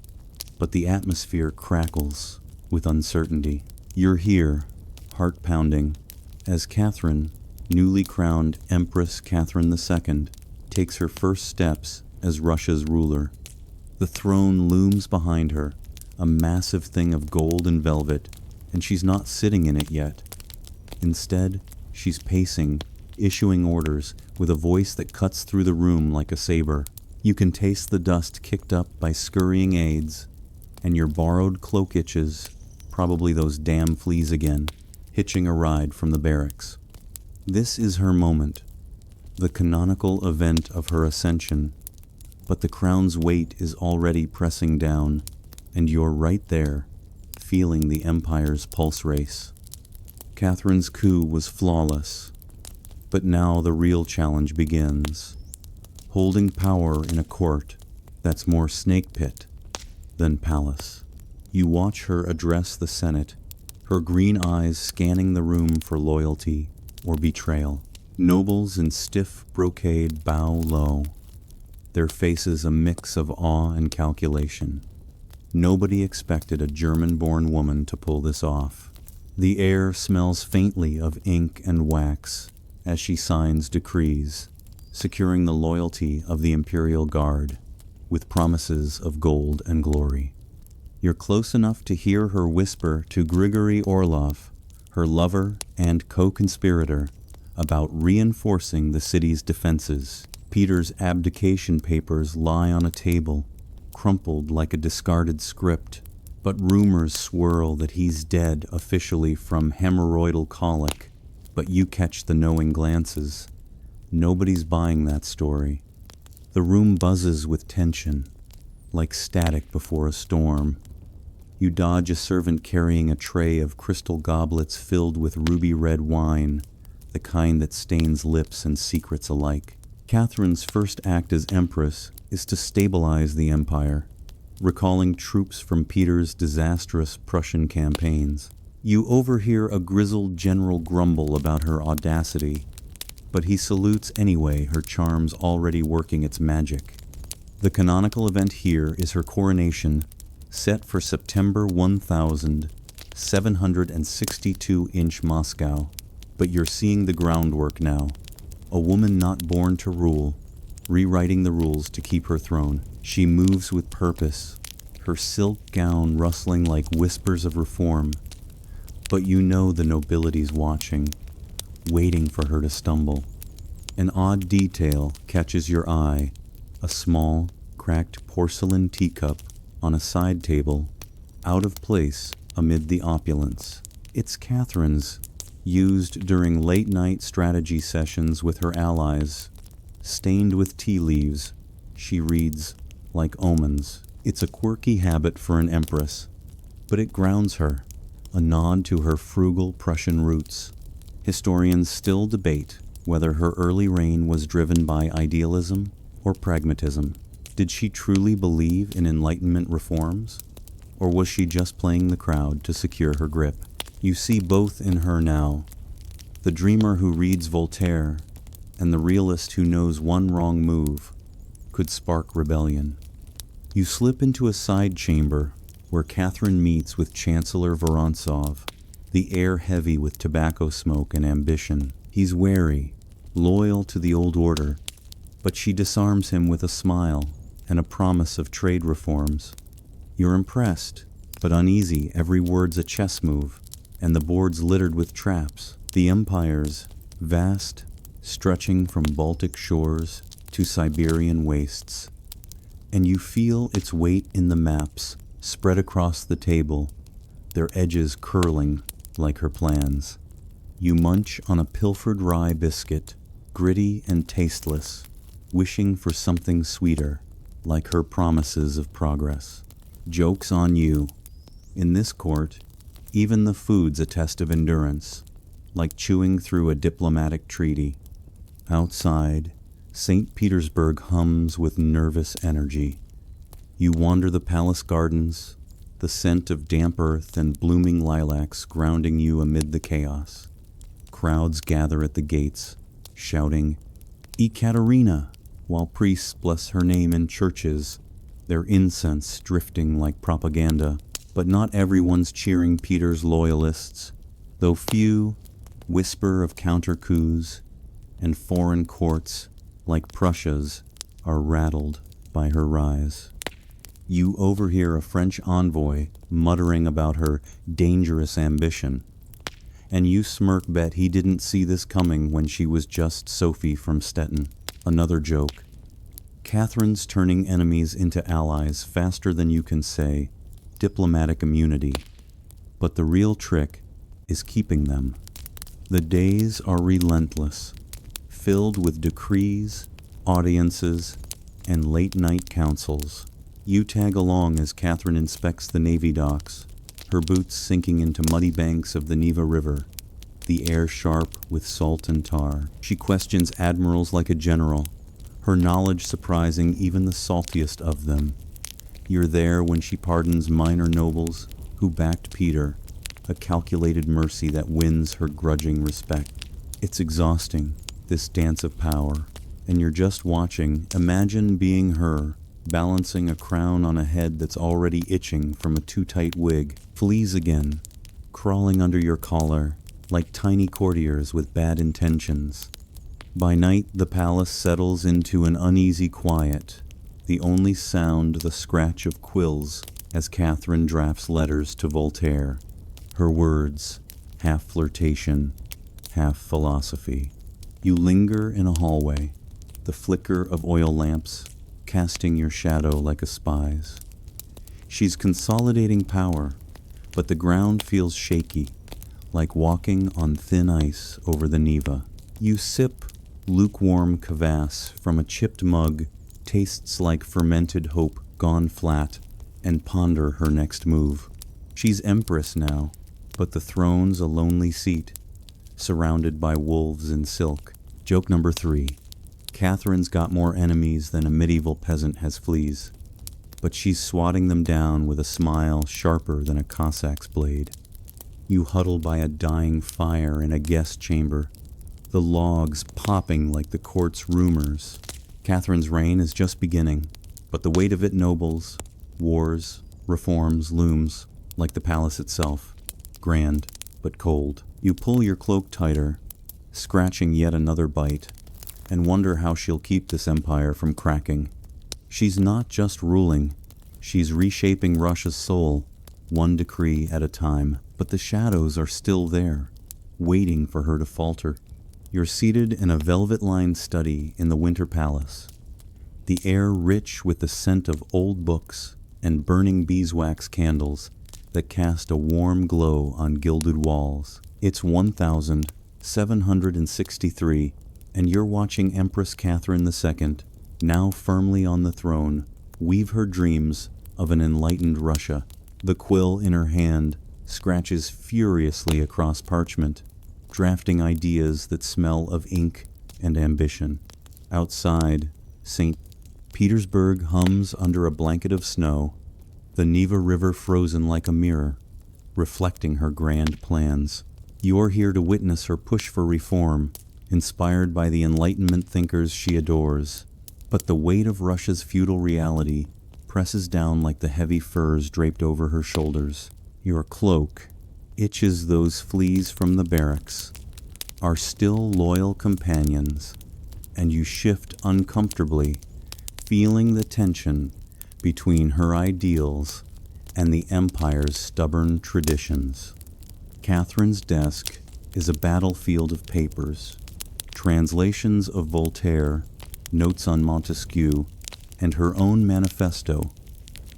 but the atmosphere crackles with uncertainty. You're here, heart pounding, as Catherine, newly crowned Empress Catherine II, takes her first steps as Russia's ruler. The throne looms behind her, a massive thing of gold and velvet, and she's not sitting in it yet. Instead, she's pacing, issuing orders with a voice that cuts through the room like a saber. You can taste the dust kicked up by scurrying aides, and your borrowed cloak itches, probably those damn fleas again, hitching a ride from the barracks. This is her moment, the canonical event of her ascension, but the crown's weight is already pressing down, and you're right there, feeling the empire's pulse race. Catherine's coup was flawless, but now the real challenge begins. Holding power in a court that's more snake pit than palace. You watch her address the Senate, her green eyes scanning the room for loyalty or betrayal. Nobles in stiff brocade bow low, their faces a mix of awe and calculation. Nobody expected a German-born woman to pull this off. The air smells faintly of ink and wax as she signs decrees, securing the loyalty of the Imperial Guard with promises of gold and glory. You're close enough to hear her whisper to Grigory Orlov, her lover and co-conspirator, about reinforcing the city's defenses. Peter's abdication papers lie on a table, crumpled like a discarded script, but rumors swirl that he's dead officially from hemorrhoidal colic. But you catch the knowing glances. Nobody's buying that story. The room buzzes with tension, like static before a storm. You dodge a servant carrying a tray of crystal goblets filled with ruby red wine, the kind that stains lips and secrets alike. Catherine's first act as Empress is to stabilize the empire, recalling troops from Peter's disastrous Prussian campaigns. You overhear a grizzled general grumble about her audacity, but he salutes anyway, her charms already working its magic. The canonical event here is her coronation, set for September 1762 Moscow. But you're seeing the groundwork now. A woman not born to rule, rewriting the rules to keep her throne. She moves with purpose, her silk gown rustling like whispers of reform. But you know the nobility's watching, waiting for her to stumble. An odd detail catches your eye, a small, cracked porcelain teacup on a side table, out of place amid the opulence. It's Catherine's, used during late-night strategy sessions with her allies. Stained with tea leaves, she reads like omens. It's a quirky habit for an empress, but it grounds her, a nod to her frugal Prussian roots. Historians still debate whether her early reign was driven by idealism or pragmatism. Did she truly believe in Enlightenment reforms, or was she just playing the crowd to secure her grip? You see both in her now, the dreamer who reads Voltaire and the realist who knows one wrong move could spark rebellion. You slip into a side chamber where Catherine meets with Chancellor Vorontsov, the air heavy with tobacco smoke and ambition. He's wary, loyal to the old order, but she disarms him with a smile and a promise of trade reforms. You're impressed, but uneasy. Every word's a chess move, and the board's littered with traps. The empire's vast, stretching from Baltic shores to Siberian wastes, and you feel its weight in the maps spread across the table, their edges curling like her plans. You munch on a pilfered rye biscuit, gritty and tasteless, wishing for something sweeter, like her promises of progress. Joke's on you. In this court, even the food's a test of endurance, like chewing through a diplomatic treaty. Outside, St. Petersburg hums with nervous energy. You wander the palace gardens, the scent of damp earth and blooming lilacs grounding you amid the chaos. Crowds gather at the gates, shouting, "Ekaterina," while priests bless her name in churches, their incense drifting like propaganda. But not everyone's cheering Peter's loyalists, though few whisper of counter-coups, and foreign courts, like Prussia's, are rattled by her rise. You overhear a French envoy muttering about her dangerous ambition, and you smirk bet he didn't see this coming when she was just Sophie from Stettin. Another joke. Catherine's turning enemies into allies faster than you can say diplomatic immunity, but the real trick is keeping them. The days are relentless, filled with decrees, audiences, and late-night councils. You tag along as Catherine inspects the Navy docks, her boots sinking into muddy banks of the Neva River, the air sharp with salt and tar. She questions admirals like a general, her knowledge surprising even the saltiest of them. You're there when she pardons minor nobles who backed Peter, a calculated mercy that wins her grudging respect. It's exhausting, this dance of power, and you're just watching. Imagine being her, balancing a crown on a head that's already itching from a too-tight wig. Fleas again, crawling under your collar, like tiny courtiers with bad intentions. By night, the palace settles into an uneasy quiet, the only sound the scratch of quills as Catherine drafts letters to Voltaire. Her words, half flirtation, half philosophy. You linger in a hallway, the flicker of oil lamps casting your shadow like a spy's. She's consolidating power, but the ground feels shaky, like walking on thin ice over the Neva. You sip lukewarm kvass from a chipped mug, tastes like fermented hope gone flat, and ponder her next move. She's Empress now, but the throne's a lonely seat, surrounded by wolves in silk. Joke number 3. Catherine's got more enemies than a medieval peasant has fleas, but she's swatting them down with a smile sharper than a Cossack's blade. You huddle by a dying fire in a guest chamber, the logs popping like the court's rumors. Catherine's reign is just beginning, but the weight of it nobles, wars, reforms looms like the palace itself, grand but cold. You pull your cloak tighter, scratching yet another bite, and wonder how she'll keep this empire from cracking. She's not just ruling, she's reshaping Russia's soul, one decree at a time. But the shadows are still there, waiting for her to falter. You're seated in a velvet-lined study in the Winter Palace, the air rich with the scent of old books and burning beeswax candles that cast a warm glow on gilded walls. It's 1763, and you're watching Empress Catherine II, now firmly on the throne, weave her dreams of an enlightened Russia. The quill in her hand scratches furiously across parchment, drafting ideas that smell of ink and ambition. Outside, St. Petersburg hums under a blanket of snow, the Neva River frozen like a mirror, reflecting her grand plans. You're here to witness her push for reform, inspired by the Enlightenment thinkers she adores. But the weight of Russia's feudal reality presses down like the heavy furs draped over her shoulders. Your cloak itches those fleas from the barracks, are still loyal companions, and you shift uncomfortably, feeling the tension between her ideals and the Empire's stubborn traditions. Catherine's desk is a battlefield of papers, translations of Voltaire, notes on Montesquieu, and her own manifesto,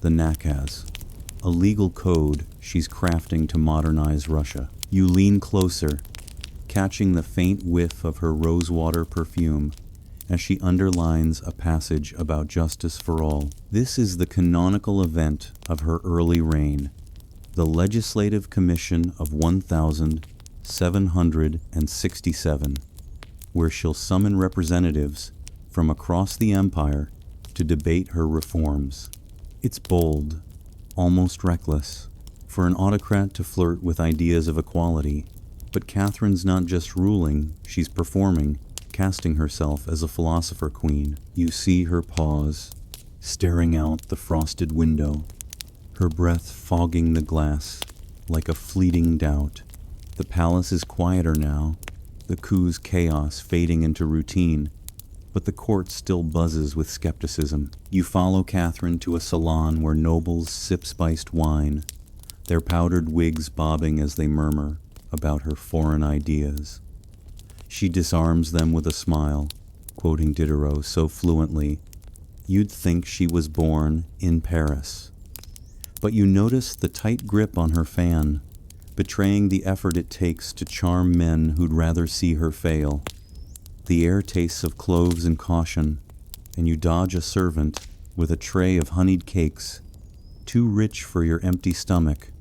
the Nakaz, a legal code she's crafting to modernize Russia. You lean closer, catching the faint whiff of her rosewater perfume as she underlines a passage about justice for all. This is the canonical event of her early reign, the Legislative Commission of 1767, where she'll summon representatives from across the empire to debate her reforms. It's bold, almost reckless, for an autocrat to flirt with ideas of equality, but Catherine's not just ruling, she's performing, casting herself as a philosopher queen. You see her pause, staring out the frosted window, her breath fogging the glass like a fleeting doubt. The palace is quieter now, the coup's chaos fading into routine, but the court still buzzes with skepticism. You follow Catherine to a salon where nobles sip spiced wine, their powdered wigs bobbing as they murmur about her foreign ideas. She disarms them with a smile, quoting Diderot so fluently, you'd think she was born in Paris. But you notice the tight grip on her fan, betraying the effort it takes to charm men who'd rather see her fail. The air tastes of cloves and caution, and you dodge a servant with a tray of honeyed cakes, too rich for your empty stomach,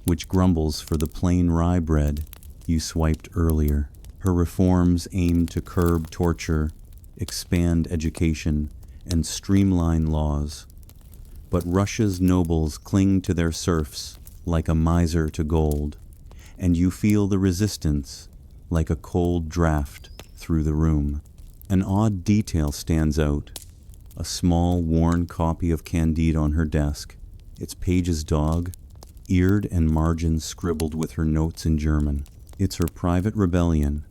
which grumbles for the plain rye bread you swiped earlier. Her reforms aim to curb torture, expand education, and streamline laws. But Russia's nobles cling to their serfs like a miser to gold, and you feel the resistance like a cold draft through the room. An odd detail stands out, a small, worn copy of Candide on her desk, its pages dog, eared and margins scribbled with her notes in German. It's her private rebellion,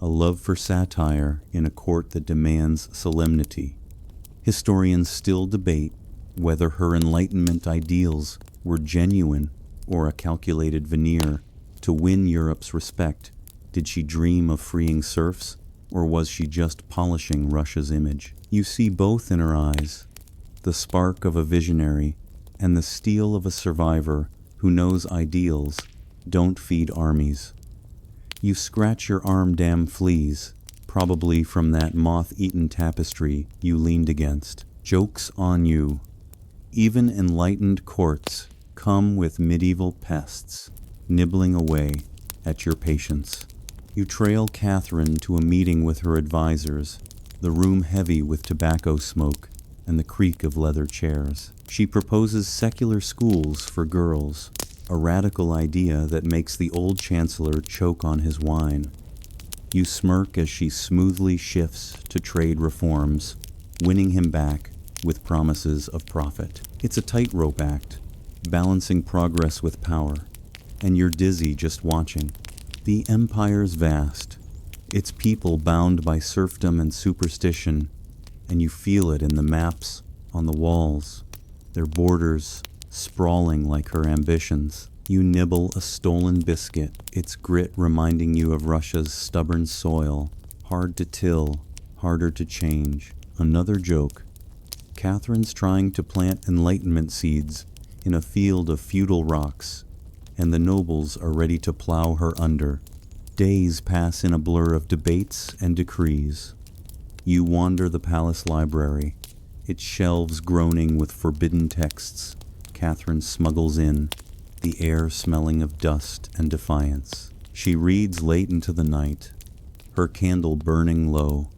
a love for satire in a court that demands solemnity. Historians still debate whether her Enlightenment ideals were genuine or a calculated veneer to win Europe's respect. Did she dream of freeing serfs, or was she just polishing Russia's image? You see both in her eyes, the spark of a visionary and the steel of a survivor who knows ideals don't feed armies. You scratch your arm, damn fleas, probably from that moth-eaten tapestry you leaned against. Joke's on you. Even enlightened courts come with medieval pests, nibbling away at your patience. You trail Catherine to a meeting with her advisors, the room heavy with tobacco smoke and the creak of leather chairs. She proposes secular schools for girls, a radical idea that makes the old chancellor choke on his wine. You smirk as she smoothly shifts to trade reforms, winning him back with promises of profit. It's a tightrope act, balancing progress with power, and you're dizzy just watching. The empire's vast, its people bound by serfdom and superstition, and you feel it in the maps on the walls, their borders sprawling like her ambitions. You nibble a stolen biscuit, its grit reminding you of Russia's stubborn soil, hard to till, harder to change. Another joke. Catherine's trying to plant Enlightenment seeds in a field of feudal rocks, and the nobles are ready to plow her under. Days pass in a blur of debates and decrees. You wander the palace library, its shelves groaning with forbidden texts. Catherine smuggles in, the air smelling of dust and defiance. She reads late into the night, her candle burning low,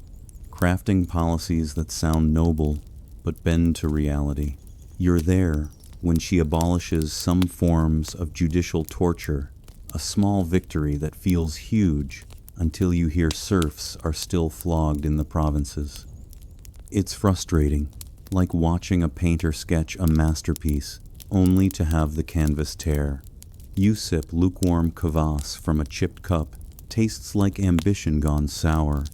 crafting policies that sound noble but bend to reality. You're there, when she abolishes some forms of judicial torture, a small victory that feels huge until you hear serfs are still flogged in the provinces. It's frustrating, like watching a painter sketch a masterpiece only to have the canvas tear. You sip lukewarm kvass from a chipped cup, tastes like ambition gone sour,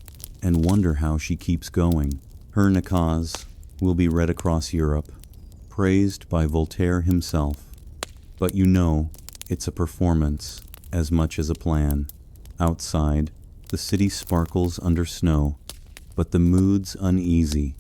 and wonder how she keeps going. Her nakaz will be read across Europe, praised by Voltaire himself. But you know it's a performance as much as a plan. Outside, the city sparkles under snow, but the mood's uneasy.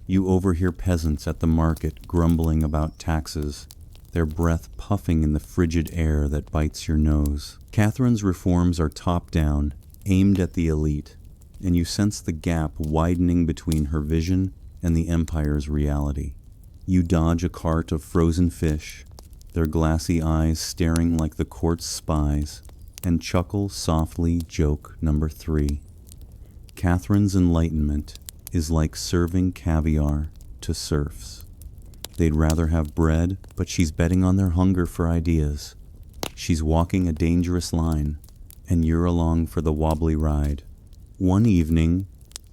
You overhear peasants at the market grumbling about taxes, their breath puffing in the frigid air that bites your nose. Catherine's reforms are top-down, aimed at the elite, and you sense the gap widening between her vision and the empire's reality. You dodge a cart of frozen fish, their glassy eyes staring like the court's spies, and chuckle softly joke number 3. Catherine's enlightenment is like serving caviar to serfs. They'd rather have bread, but she's betting on their hunger for ideas. She's walking a dangerous line, and you're along for the wobbly ride. One evening,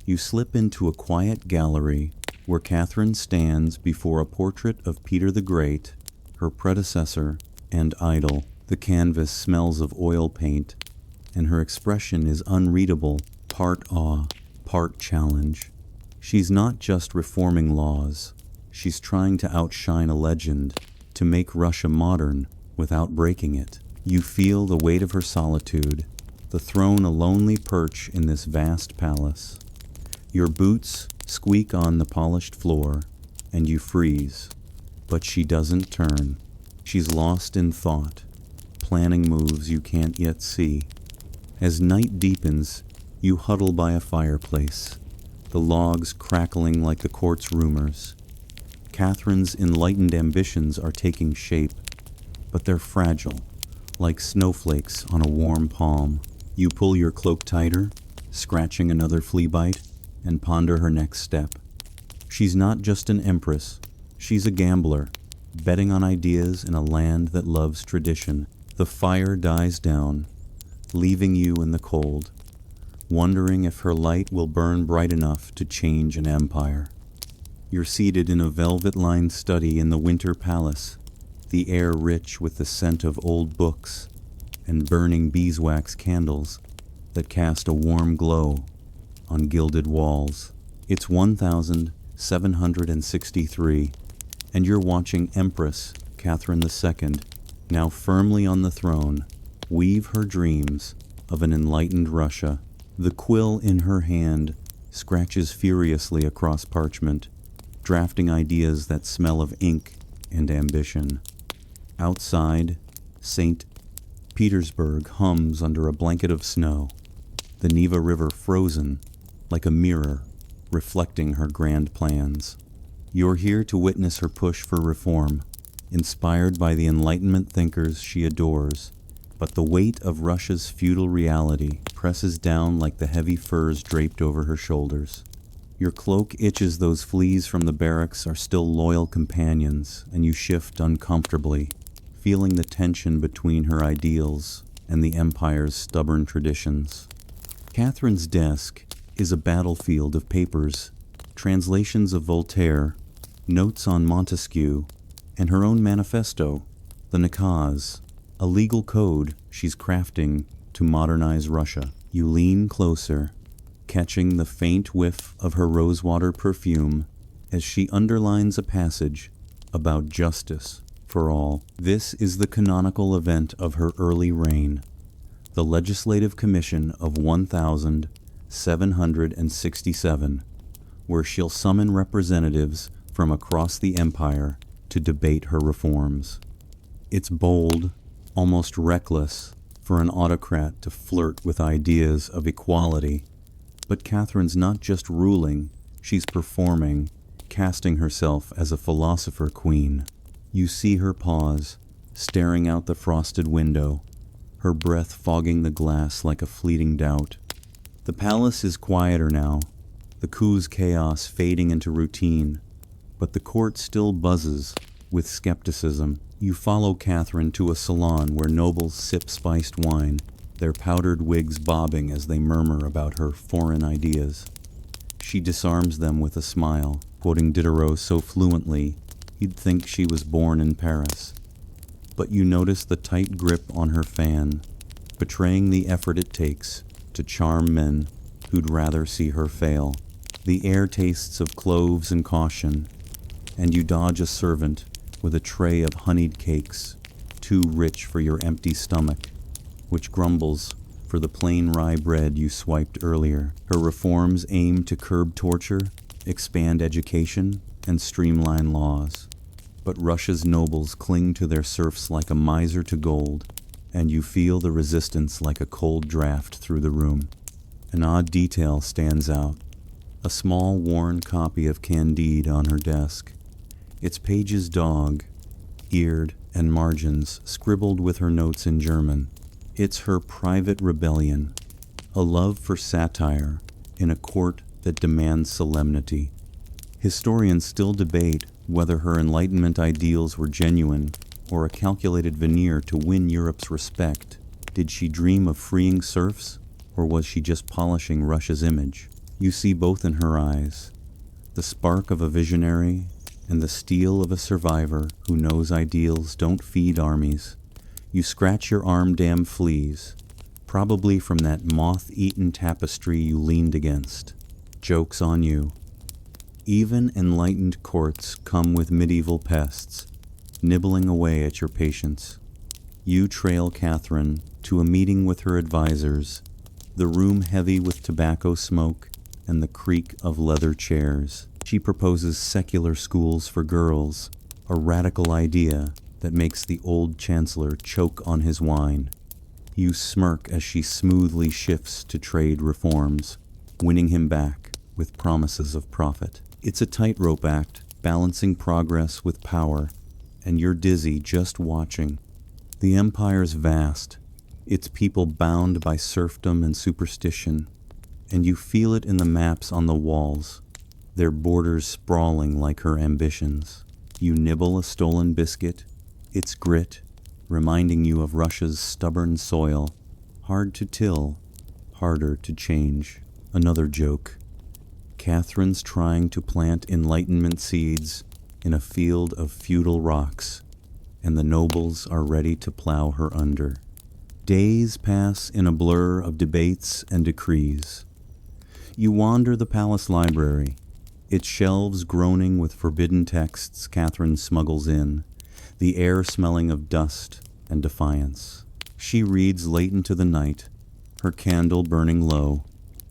you slip into a quiet gallery where Catherine stands before a portrait of Peter the Great, her predecessor and idol. The canvas smells of oil paint, and her expression is unreadable, part awe, part challenge. She's not just reforming laws, she's trying to outshine a legend, to make Russia modern without breaking it. You feel the weight of her solitude, the throne a lonely perch in this vast palace. Your boots squeak on the polished floor, and you freeze. But she doesn't turn. She's lost in thought, planning moves you can't yet see. As night deepens, you huddle by a fireplace, the logs crackling like the court's rumors. Catherine's enlightened ambitions are taking shape, but they're fragile, like snowflakes on a warm palm. You pull your cloak tighter, scratching another flea bite, and ponder her next step. She's not just an empress, she's a gambler, betting on ideas in a land that loves tradition. The fire dies down, leaving you in the cold, wondering if her light will burn bright enough to change an empire. You're seated in a velvet-lined study in the Winter Palace, the air rich with the scent of old books and burning beeswax candles that cast a warm glow on gilded walls. It's 1763, and you're watching Empress Catherine II, now firmly on the throne, weave her dreams of an enlightened Russia. The quill in her hand scratches furiously across parchment, drafting ideas that smell of ink and ambition. Outside, St. Petersburg hums under a blanket of snow, the Neva River frozen like a mirror reflecting her grand plans. You're here to witness her push for reform, inspired by the Enlightenment thinkers she adores, but the weight of Russia's feudal reality presses down like the heavy furs draped over her shoulders. Your cloak itches those fleas from the barracks are still loyal companions, and you shift uncomfortably, feeling the tension between her ideals and the empire's stubborn traditions. Catherine's desk is a battlefield of papers, translations of Voltaire, notes on Montesquieu, and her own manifesto, the nakaz, a legal code she's crafting to modernize Russia. You lean closer, catching the faint whiff of her rosewater perfume as she underlines a passage about justice for all. This is the canonical event of her early reign, the Legislative Commission of 1767, where she'll summon representatives from across the empire to debate her reforms. It's bold, almost reckless, for an autocrat to flirt with ideas of equality. But Catherine's not just ruling, she's performing, casting herself as a philosopher queen. You see her pause, staring out the frosted window, her breath fogging the glass like a fleeting doubt. The palace is quieter now, the coup's chaos fading into routine, but the court still buzzes with skepticism. You follow Catherine to a salon where nobles sip spiced wine, their powdered wigs bobbing as they murmur about her foreign ideas. She disarms them with a smile, quoting Diderot so fluently you'd think she was born in Paris. But you notice the tight grip on her fan, betraying the effort it takes to charm men who'd rather see her fail. The air tastes of cloves and caution, and you dodge a servant with a tray of honeyed cakes, too rich for your empty stomach, which grumbles for the plain rye bread you swiped earlier. Her reforms aim to curb torture, expand education, and streamline laws. But Russia's nobles cling to their serfs like a miser to gold, and you feel the resistance like a cold draft through the room. An odd detail stands out. A small worn copy of Candide on her desk. Its pages dog-eared and margins scribbled with her notes in German. It's her private rebellion, a love for satire in a court that demands solemnity. Historians still debate whether her Enlightenment ideals were genuine or a calculated veneer to win Europe's respect. Did she dream of freeing serfs, or was she just polishing Russia's image? You see both in her eyes, the spark of a visionary and the steel of a survivor who knows ideals don't feed armies. You scratch your arm, damn fleas, probably from that moth-eaten tapestry you leaned against. Joke's on you. Even enlightened courts come with medieval pests, nibbling away at your patience. You trail Catherine to a meeting with her advisors, the room heavy with tobacco smoke and the creak of leather chairs. She proposes secular schools for girls, a radical idea that makes the old chancellor choke on his wine. You smirk as she smoothly shifts to trade reforms, winning him back with promises of profit. It's a tightrope act, balancing progress with power, and you're dizzy just watching. The empire's vast, its people bound by serfdom and superstition, and you feel it in the maps on the walls, their borders sprawling like her ambitions. You nibble a stolen biscuit, its grit reminding you of Russia's stubborn soil, hard to till, harder to change. Another joke. Catherine's trying to plant Enlightenment seeds in a field of feudal rocks, and the nobles are ready to plow her under. Days pass in a blur of debates and decrees. You wander the palace library, its shelves groaning with forbidden texts Catherine smuggles in, the air smelling of dust and defiance. She reads late into the night, her candle burning low,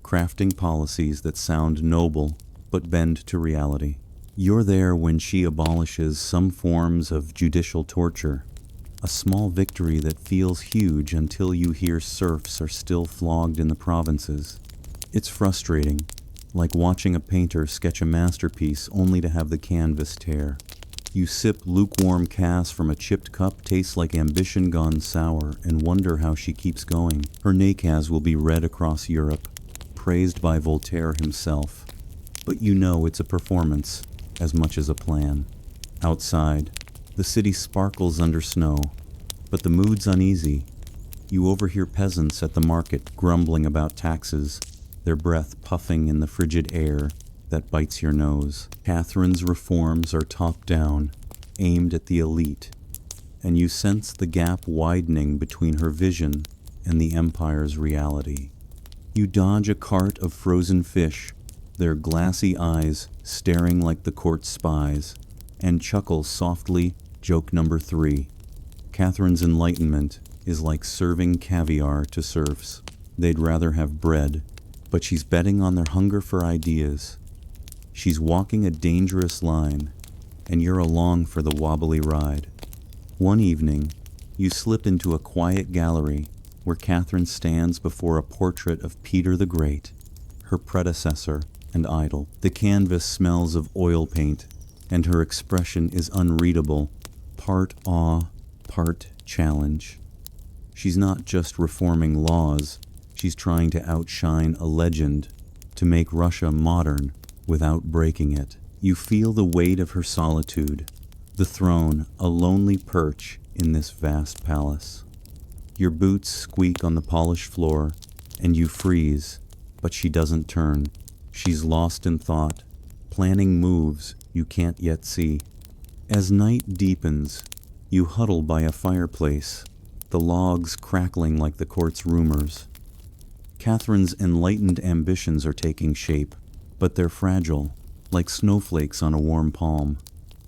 crafting policies that sound noble but bend to reality. You're there when she abolishes some forms of judicial torture, a small victory that feels huge until you hear serfs are still flogged in the provinces. It's frustrating, like watching a painter sketch a masterpiece only to have the canvas tear. You sip lukewarm Cass from a chipped cup, tastes like ambition gone sour, and wonder how she keeps going. Her nakaz will be read across Europe, praised by Voltaire himself. But you know it's a performance as much as a plan. Outside, the city sparkles under snow, but the mood's uneasy. You overhear peasants at the market grumbling about taxes, their breath puffing in the frigid air that bites your nose. Catherine's reforms are top-down, aimed at the elite, and you sense the gap widening between her vision and the empire's reality. You dodge a cart of frozen fish, their glassy eyes staring like the court's spies, and chuckle softly, joke number 3. Catherine's enlightenment is like serving caviar to serfs. They'd rather have bread, but she's betting on their hunger for ideas. She's walking a dangerous line, and you're along for the wobbly ride. One evening, you slip into a quiet gallery where Catherine stands before a portrait of Peter the Great, her predecessor and idol. The canvas smells of oil paint, and her expression is unreadable, part awe, part challenge. She's not just reforming laws, she's trying to outshine a legend, to make Russia modern without breaking it. You feel the weight of her solitude, The throne, a lonely perch in this vast palace. Your boots squeak on the polished floor, and you freeze, but she doesn't turn. She's lost in thought, planning moves you can't yet see. As night deepens, you huddle by a fireplace, the logs crackling like the court's rumors. Catherine's enlightened ambitions are taking shape, but they're fragile, like snowflakes on a warm palm.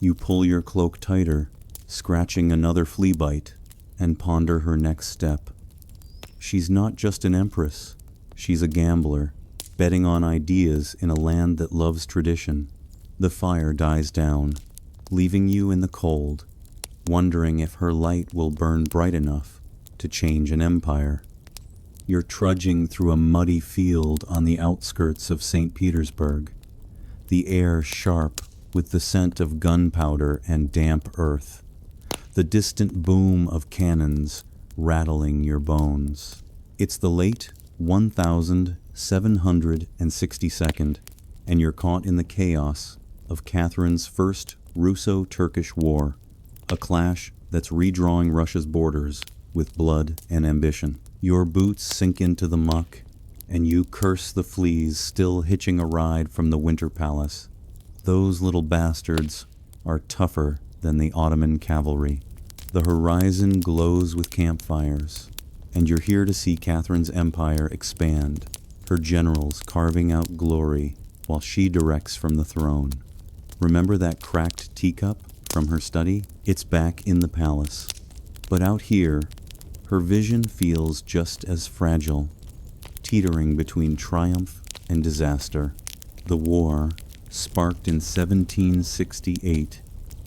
You pull your cloak tighter, scratching another flea bite, and ponder her next step. She's not just an empress, she's a gambler, betting on ideas in a land that loves tradition. The fire dies down, leaving you in the cold, wondering if her light will burn bright enough to change an empire. You're trudging through a muddy field on the outskirts of St. Petersburg, the air sharp with the scent of gunpowder and damp earth, the distant boom of cannons rattling your bones. It's the late 1762nd, and you're caught in the chaos of Catherine's first Russo-Turkish War, a clash that's redrawing Russia's borders with blood and ambition. Your boots sink into the muck, and you curse the fleas still hitching a ride from the Winter Palace. Those little bastards are tougher than the Ottoman cavalry. The horizon glows with campfires, and you're here to see Catherine's empire expand, her generals carving out glory while she directs from the throne. Remember that cracked teacup from her study? It's back in the palace. But out here, her vision feels just as fragile, teetering between triumph and disaster. The war, sparked in 1768,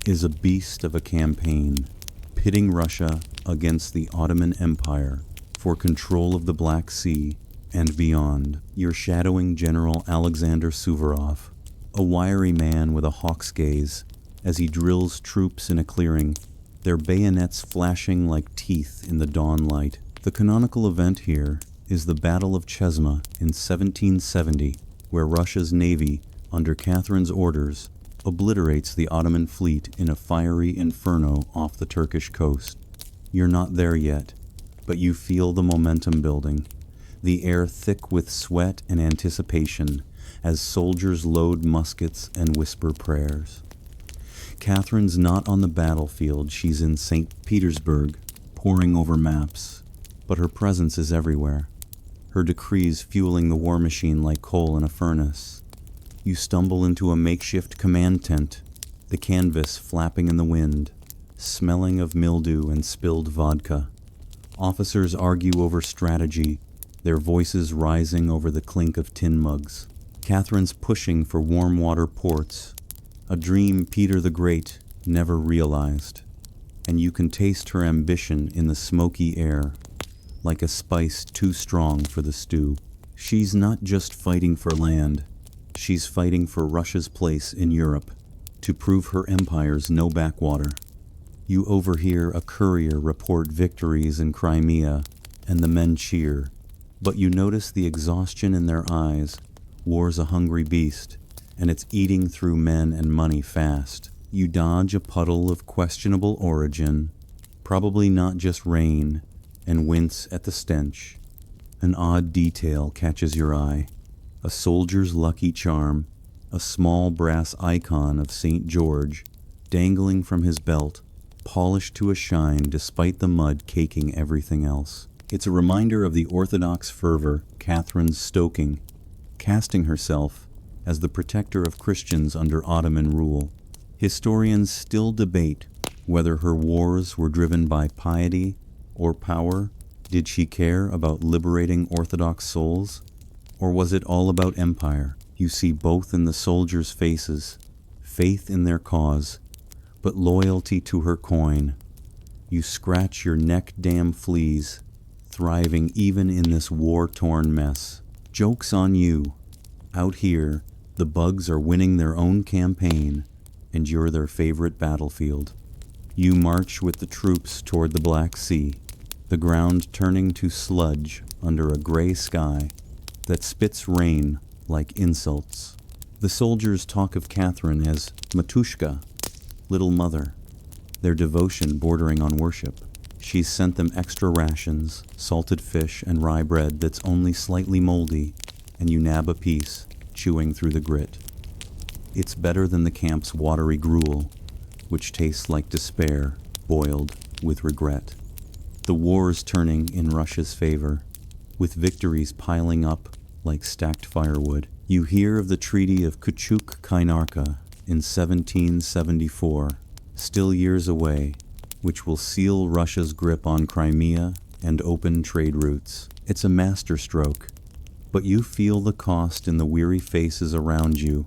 is a beast of a campaign, pitting Russia against the Ottoman Empire for control of the Black Sea and beyond. You're shadowing General Alexander Suvorov, a wiry man with a hawk's gaze, as he drills troops in a clearing, their bayonets flashing like teeth in the dawn light. The canonical event here is the Battle of Chesma in 1770, where Russia's navy, under Catherine's orders, obliterates the Ottoman fleet in a fiery inferno off the Turkish coast. You're not there yet, but you feel the momentum building, the air thick with sweat and anticipation as soldiers load muskets and whisper prayers. Catherine's not on the battlefield, she's in St. Petersburg, poring over maps, but her presence is everywhere, her decrees fueling the war machine like coal in a furnace. You stumble into a makeshift command tent, the canvas flapping in the wind, smelling of mildew and spilled vodka. Officers argue over strategy, their voices rising over the clink of tin mugs. Catherine's pushing for warm water ports, a dream Peter the Great never realized, and you can taste her ambition in the smoky air, like a spice too strong for the stew. She's not just fighting for land, she's fighting for Russia's place in Europe, to prove her empire's no backwater. You overhear a courier report victories in Crimea, and the men cheer, but you notice the exhaustion in their eyes. War's a hungry beast, and it's eating through men and money fast. You dodge a puddle of questionable origin, probably not just rain, and wince at the stench. An odd detail catches your eye. A soldier's lucky charm, a small brass icon of St. George, dangling from his belt, polished to a shine despite the mud caking everything else. It's a reminder of the orthodox fervor Catherine's stoking, casting herself as the protector of Christians under Ottoman rule. Historians still debate whether her wars were driven by piety or power. Did she care about liberating Orthodox souls? Or was it all about empire? You see both in the soldiers' faces, faith in their cause, but loyalty to her coin. You scratch your neck-damn fleas, thriving even in this war-torn mess. Joke's on you. Out here, the bugs are winning their own campaign, and you're their favorite battlefield. You march with the troops toward the Black Sea, the ground turning to sludge under a gray sky that spits rain like insults. The soldiers talk of Catherine as Matushka, little mother, their devotion bordering on worship. She's sent them extra rations, salted fish, and rye bread that's only slightly moldy, and you nab a piece, chewing through the grit. It's better than the camp's watery gruel, which tastes like despair, boiled with regret. The war's turning in Russia's favor, with victories piling up like stacked firewood. You hear of the Treaty of Kuchuk-Kainarka in 1774, still years away, which will seal Russia's grip on Crimea and open trade routes. It's a masterstroke, but you feel the cost in the weary faces around you,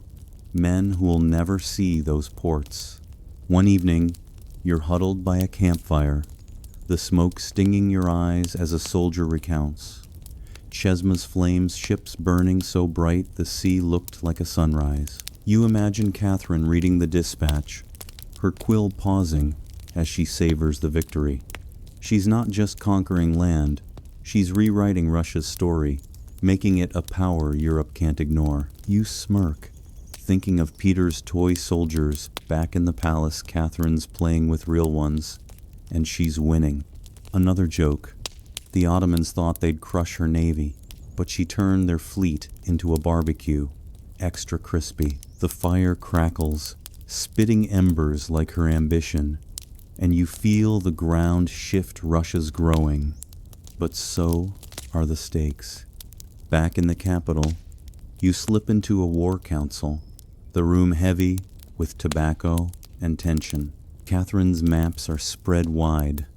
men who will never see those ports. One evening, you're huddled by a campfire, the smoke stinging your eyes as a soldier recounts. Chesma's flames, ships burning so bright the sea looked like a sunrise. You imagine Catherine reading the dispatch, her quill pausing as she savors the victory. She's not just conquering land, she's rewriting Russia's story, making it a power Europe can't ignore. You smirk, thinking of Peter's toy soldiers back in the palace. Catherine's playing with real ones, and she's winning. Another joke. The Ottomans thought they'd crush her navy, but she turned their fleet into a barbecue, extra crispy. The fire crackles, spitting embers like her ambition, and you feel the ground shift. Russia's growing, but so are the stakes. Back in the capital, you slip into a war council, the room heavy with tobacco and tension. Catherine's maps are spread wide,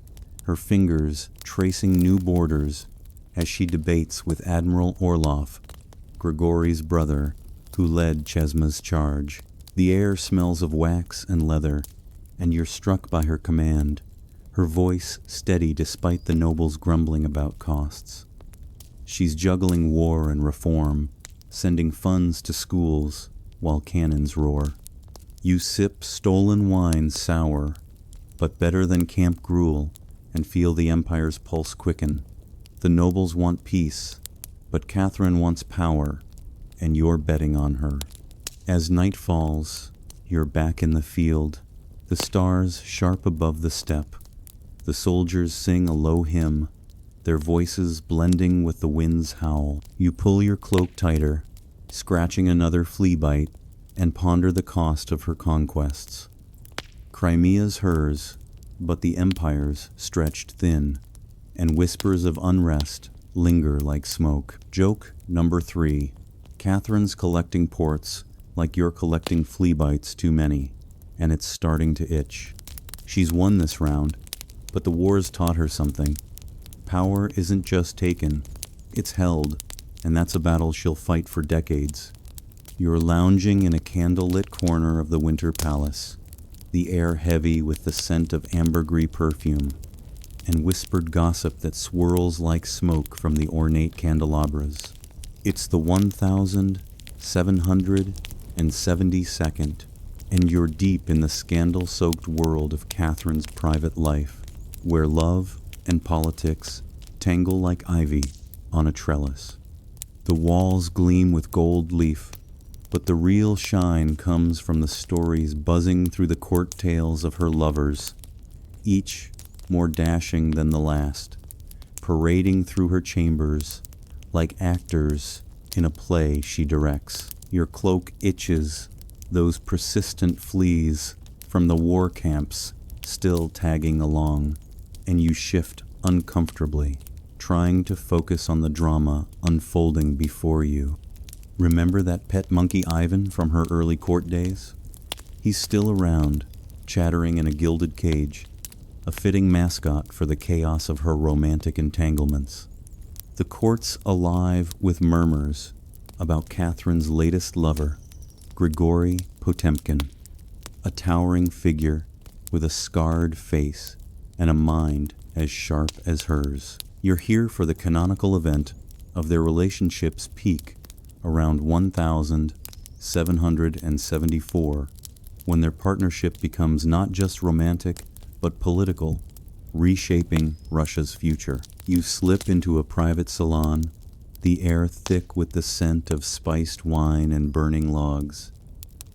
her fingers tracing new borders as she debates with Admiral Orlov, Grigory's brother, who led Chesma's charge. The air smells of wax and leather, and you're struck by her command, her voice steady despite the nobles grumbling about costs. She's juggling war and reform, sending funds to schools while cannons roar. You sip stolen wine sour, but better than camp gruel, and feel the empire's pulse quicken. The nobles want peace, but Catherine wants power, and you're betting on her. As night falls, you're back in the field, the stars sharp above the steppe. The soldiers sing a low hymn, their voices blending with the wind's howl. You pull your cloak tighter, scratching another flea bite, and ponder the cost of her conquests. Crimea's hers, but the empire's stretched thin, and whispers of unrest linger like smoke. Joke number 3. Catherine's collecting ports like you're collecting flea bites too many, and it's starting to itch. She's won this round, but the war's taught her something. Power isn't just taken, it's held, and that's a battle she'll fight for decades. You're lounging in a candlelit corner of the winter palace, the air heavy with the scent of ambergris perfume, and whispered gossip that swirls like smoke from the ornate candelabras. It's the 1772nd, and you're deep in the scandal-soaked world of Catherine's private life, where love and politics tangle like ivy on a trellis. The walls gleam with gold leaf, but the real shine comes from the stories buzzing through the court tales of her lovers, each more dashing than the last, parading through her chambers like actors in a play she directs. Your cloak itches, those persistent fleas from the war camps still tagging along, and you shift uncomfortably, trying to focus on the drama unfolding before you. Remember that pet monkey Ivan from her early court days? He's still around, chattering in a gilded cage, a fitting mascot for the chaos of her romantic entanglements. The court's alive with murmurs about Catherine's latest lover, Grigory Potemkin, a towering figure with a scarred face and a mind as sharp as hers. You're here for the canonical event of their relationship's peak around 1774, when their partnership becomes not just romantic, but political, reshaping Russia's future. You slip into a private salon, the air thick with the scent of spiced wine and burning logs,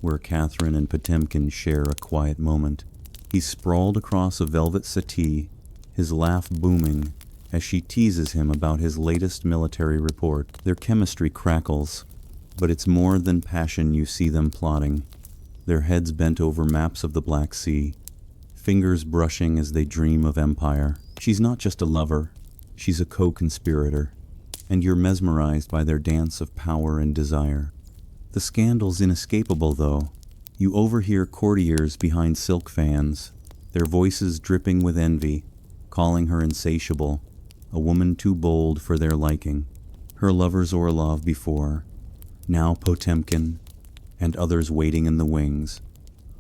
where Catherine and Potemkin share a quiet moment. He's sprawled across a velvet settee, his laugh booming as she teases him about his latest military report. Their chemistry crackles, but it's more than passion you see them plotting. Their heads bent over maps of the Black Sea, fingers brushing as they dream of empire. She's not just a lover, she's a co-conspirator, and you're mesmerized by their dance of power and desire. The scandal's inescapable, though. You overhear courtiers behind silk fans, their voices dripping with envy, calling her insatiable, a woman too bold for their liking. Her lover's Orlov before, now Potemkin, and others waiting in the wings,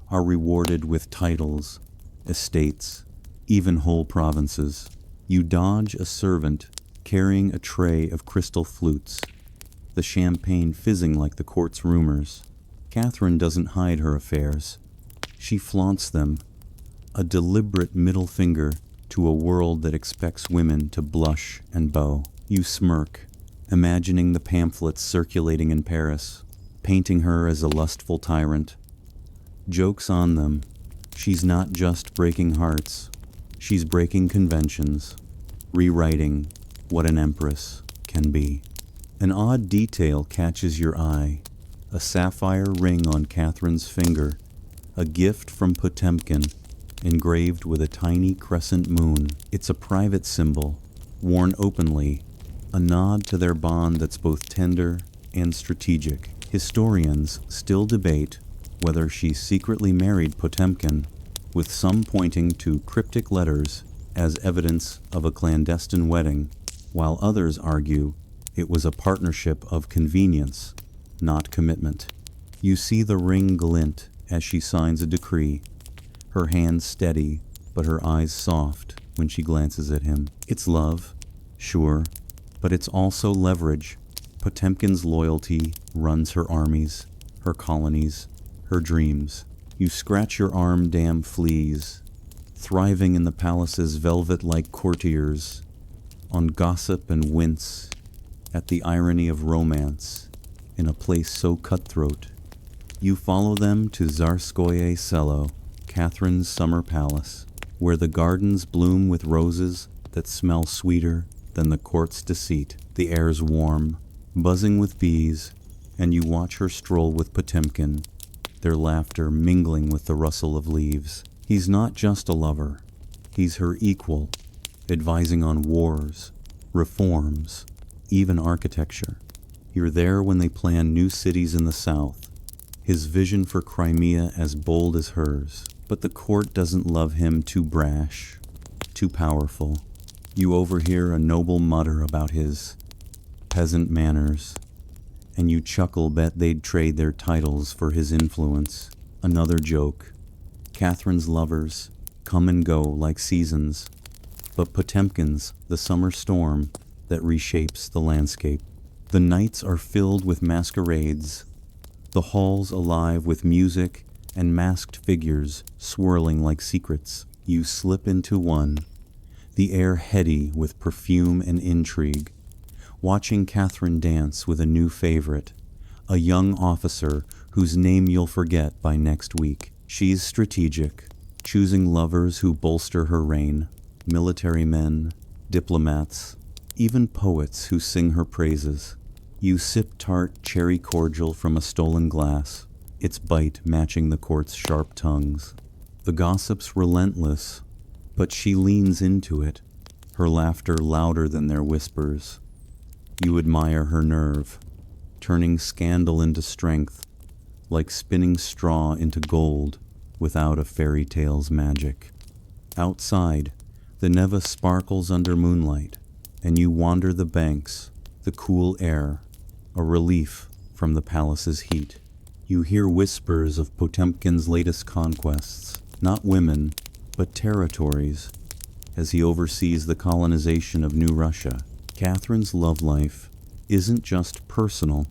are rewarded with titles, estates, even whole provinces. You dodge a servant carrying a tray of crystal flutes, the champagne fizzing like the court's rumors. Catherine doesn't hide her affairs. She flaunts them, a deliberate middle finger to a world that expects women to blush and bow. You smirk, imagining the pamphlets circulating in Paris, painting her as a lustful tyrant. Joke's on them. She's not just breaking hearts. She's breaking conventions, rewriting what an empress can be. An odd detail catches your eye. A sapphire ring on Catherine's finger, a gift from Potemkin, engraved with a tiny crescent moon. It's a private symbol, worn openly, a nod to their bond that's both tender and strategic. Historians still debate whether she secretly married Potemkin, with some pointing to cryptic letters as evidence of a clandestine wedding, while others argue it was a partnership of convenience, not commitment. You see the ring glint as she signs a decree, her hands steady, but her eyes soft when she glances at him. It's love, sure, but it's also leverage. Potemkin's loyalty runs her armies, her colonies, her dreams. You scratch your arm, damn fleas, thriving in the palace's velvet-like courtiers, on gossip and wince at the irony of romance in a place so cutthroat. You follow them to Tsarskoye Selo, Catherine's summer palace, where the gardens bloom with roses that smell sweeter than the court's deceit. The air's warm, buzzing with bees, and you watch her stroll with Potemkin, their laughter mingling with the rustle of leaves. He's not just a lover, he's her equal, advising on wars, reforms, even architecture. You're there when they plan new cities in the south, his vision for Crimea as bold as hers. But the court doesn't love him too brash, too powerful. You overhear a noble mutter about his peasant manners, and you chuckle, bet they'd trade their titles for his influence. Another joke. Catherine's lovers come and go like seasons, but Potemkin's the summer storm that reshapes the landscape. The nights are filled with masquerades, the halls alive with music and masked figures swirling like secrets. You slip into one, the air heady with perfume and intrigue, watching Catherine dance with a new favorite, a young officer whose name you'll forget by next week. She's strategic, choosing lovers who bolster her reign, military men, diplomats, even poets who sing her praises. You sip tart cherry cordial from a stolen glass, its bite matching the court's sharp tongues. The gossip's relentless, but she leans into it, her laughter louder than their whispers. You admire her nerve, turning scandal into strength, like spinning straw into gold without a fairy tale's magic. Outside, the Neva sparkles under moonlight, and you wander the banks, the cool air, a relief from the palace's heat. You hear whispers of Potemkin's latest conquests, not women, but territories, as he oversees the colonization of New Russia. Catherine's love life isn't just personal,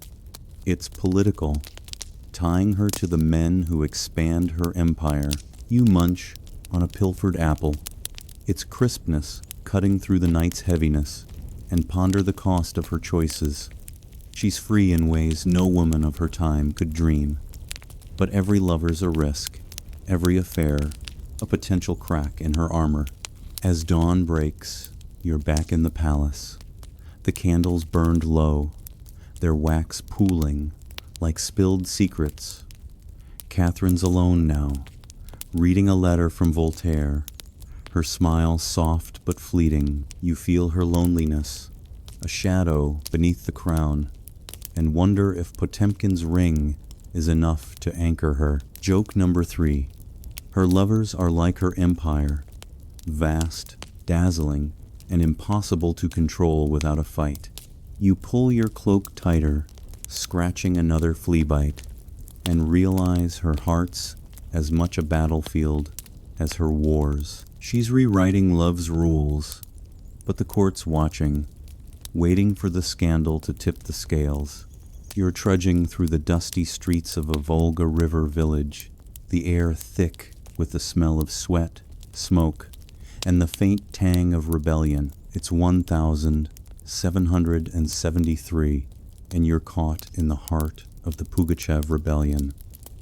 it's political, tying her to the men who expand her empire. You munch on a pilfered apple, its crispness cutting through the night's heaviness, and ponder the cost of her choices. She's free in ways no woman of her time could dream. But every lover's a risk, every affair, a potential crack in her armor. As dawn breaks, you're back in the palace. The candles burned low, their wax pooling like spilled secrets. Catherine's alone now, reading a letter from Voltaire, her smile soft but fleeting. You feel her loneliness, a shadow beneath the crown, and wonder if Potemkin's ring is enough to anchor her. Joke number 3. Her lovers are like her empire, vast, dazzling, and impossible to control without a fight. You pull your cloak tighter, scratching another flea bite, and realize her heart's as much a battlefield as her wars. She's rewriting love's rules, but the court's watching, waiting for the scandal to tip the scales. You're trudging through the dusty streets of a Volga River village, the air thick with the smell of sweat, smoke, and the faint tang of rebellion. It's 1773, and you're caught in the heart of the Pugachev Rebellion,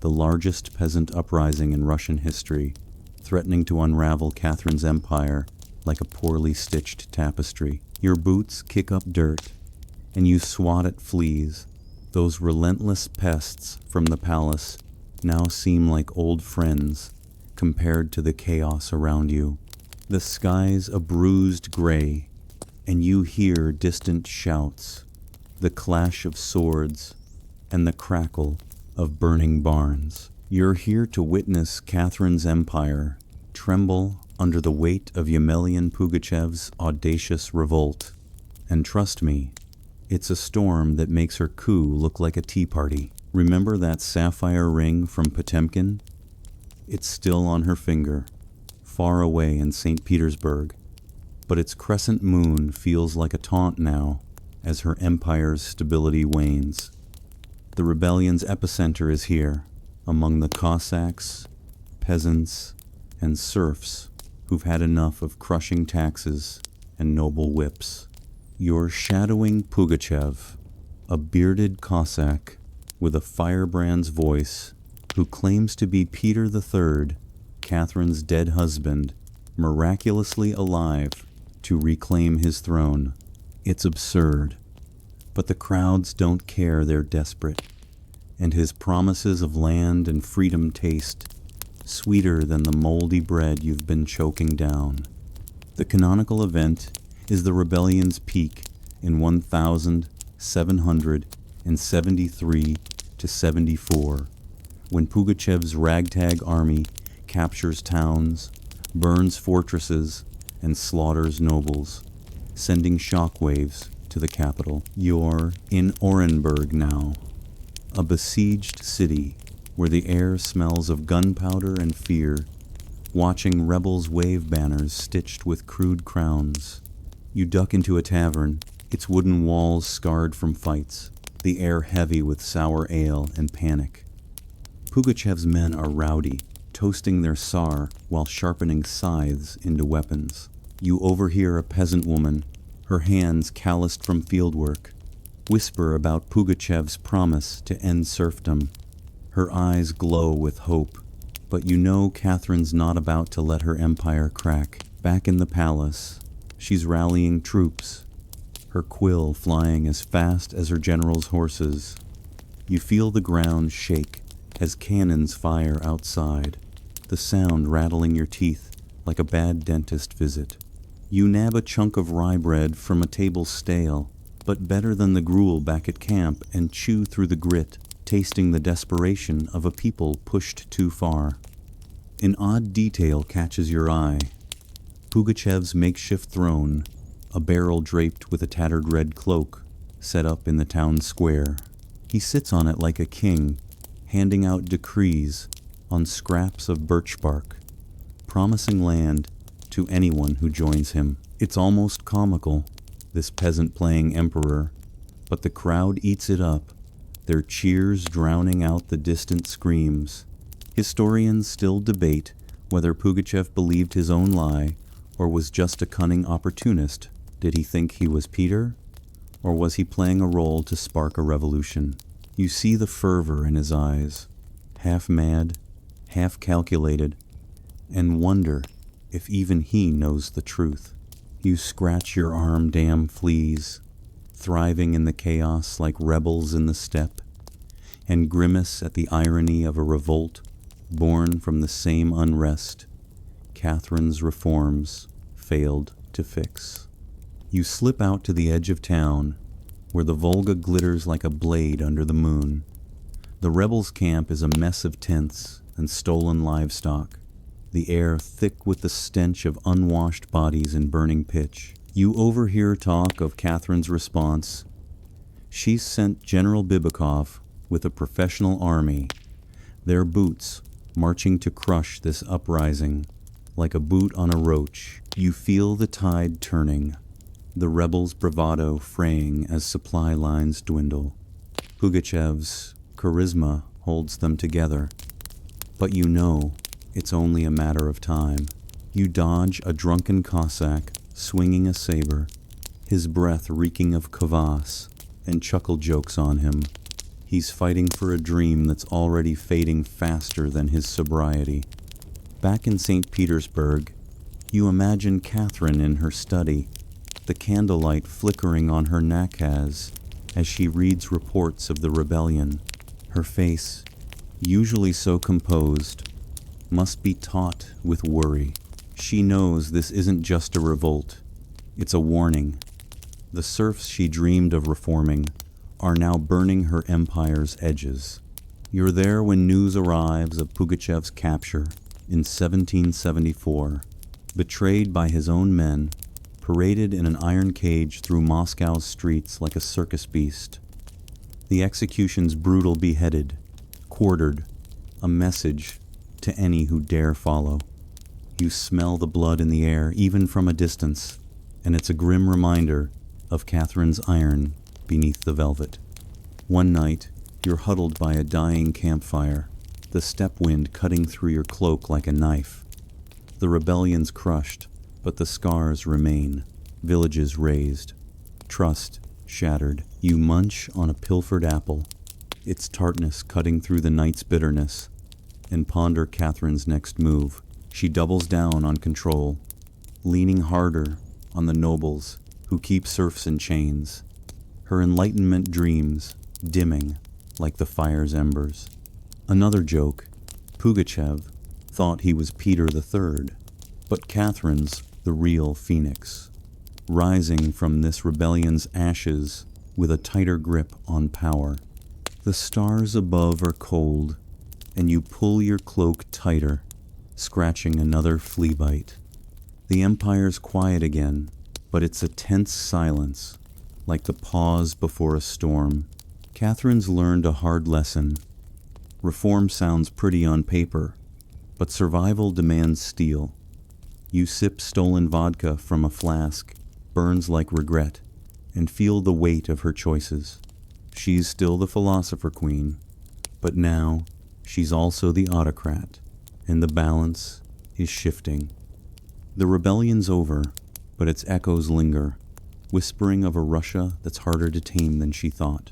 the largest peasant uprising in Russian history, threatening to unravel Catherine's empire like a poorly stitched tapestry. Your boots kick up dirt, and you swat at fleas. Those relentless pests from the palace now seem like old friends compared to the chaos around you. The sky's a bruised gray, and you hear distant shouts, the clash of swords, and the crackle of burning barns. You're here to witness Catherine's empire tremble under the weight of Yemelyan Pugachev's audacious revolt. And trust me, it's a storm that makes her coup look like a tea party. Remember that sapphire ring from Potemkin? It's still on her finger, far away in St. Petersburg, but its crescent moon feels like a taunt now as her empire's stability wanes. The rebellion's epicenter is here, among the Cossacks, peasants, and serfs who've had enough of crushing taxes and noble whips. You're shadowing Pugachev, a bearded Cossack with a firebrand's voice who claims to be Peter III, Catherine's dead husband, miraculously alive to reclaim his throne. It's absurd, but the crowds don't care. They're desperate, and his promises of land and freedom taste sweeter than the moldy bread you've been choking down. The canonical event is the rebellion's peak in 1773 to 74, when Pugachev's ragtag army captures towns, burns fortresses, and slaughters nobles, sending shockwaves to the capital. You're in Orenburg now, a besieged city where the air smells of gunpowder and fear, watching rebels wave banners stitched with crude crowns. You duck into a tavern, its wooden walls scarred from fights, the air heavy with sour ale and panic. Pugachev's men are rowdy, toasting their Tsar while sharpening scythes into weapons. You overhear a peasant woman, her hands calloused from fieldwork, whisper about Pugachev's promise to end serfdom. Her eyes glow with hope, but you know Catherine's not about to let her empire crack. Back in the palace, she's rallying troops, her quill flying as fast as her general's horses. You feel the ground shake as cannons fire outside, the sound rattling your teeth like a bad dentist visit. You nab a chunk of rye bread from a table stale, but better than the gruel back at camp, and chew through the grit, tasting the desperation of a people pushed too far. An odd detail catches your eye. Pugachev's makeshift throne, a barrel draped with a tattered red cloak, set up in the town square. He sits on it like a king, handing out decrees on scraps of birch bark, promising land to anyone who joins him. It's almost comical, this peasant playing emperor, but the crowd eats it up, their cheers drowning out the distant screams. Historians still debate whether Pugachev believed his own lie or was just a cunning opportunist. Did he think he was Peter, or was he playing a role to spark a revolution? You see the fervor in his eyes, half mad, half calculated, and wonder if even he knows the truth. You scratch your arm, damn fleas, thriving in the chaos like rebels in the steppe, and grimace at the irony of a revolt born from the same unrest Catherine's reforms failed to fix. You slip out to the edge of town, where the Volga glitters like a blade under the moon. The rebels' camp is a mess of tents and stolen livestock, the air thick with the stench of unwashed bodies and burning pitch. You overhear talk of Catherine's response. She's sent General Bibikov with a professional army, their boots marching to crush this uprising. Like a boot on a roach, you feel the tide turning, the rebels' bravado fraying as supply lines dwindle. Pugachev's charisma holds them together, but you know it's only a matter of time. You dodge a drunken Cossack swinging a saber, his breath reeking of kvass, and chuckle jokes on him. He's fighting for a dream that's already fading faster than his sobriety. Back in St. Petersburg, you imagine Catherine in her study, the candlelight flickering on her nakaz as she reads reports of the rebellion. Her face, usually so composed, must be taut with worry. She knows this isn't just a revolt, it's a warning. The serfs she dreamed of reforming are now burning her empire's edges. You're there when news arrives of Pugachev's capture in 1774, betrayed by his own men, paraded in an iron cage through Moscow's streets like a circus beast. The execution's brutal beheaded, quartered, a message to any who dare follow. You smell the blood in the air, even from a distance, and it's a grim reminder of Catherine's iron beneath the velvet. One night, you're huddled by a dying campfire, the steppe wind cutting through your cloak like a knife. The rebellion's crushed, but the scars remain, villages razed, trust shattered. You munch on a pilfered apple, its tartness cutting through the night's bitterness, and ponder Catherine's next move. She doubles down on control, leaning harder on the nobles who keep serfs in chains, her enlightenment dreams dimming like the fire's embers. Another joke, Pugachev thought he was Peter III, but Catherine's the real phoenix, rising from this rebellion's ashes with a tighter grip on power. The stars above are cold, and you pull your cloak tighter, scratching another flea bite. The empire's quiet again, but it's a tense silence, like the pause before a storm. Catherine's learned a hard lesson. Reform sounds pretty on paper, but survival demands steel. You sip stolen vodka from a flask, burns like regret, and feel the weight of her choices. She's still the philosopher queen, but now she's also the autocrat, and the balance is shifting. The rebellion's over, but its echoes linger, whispering of a Russia that's harder to tame than she thought.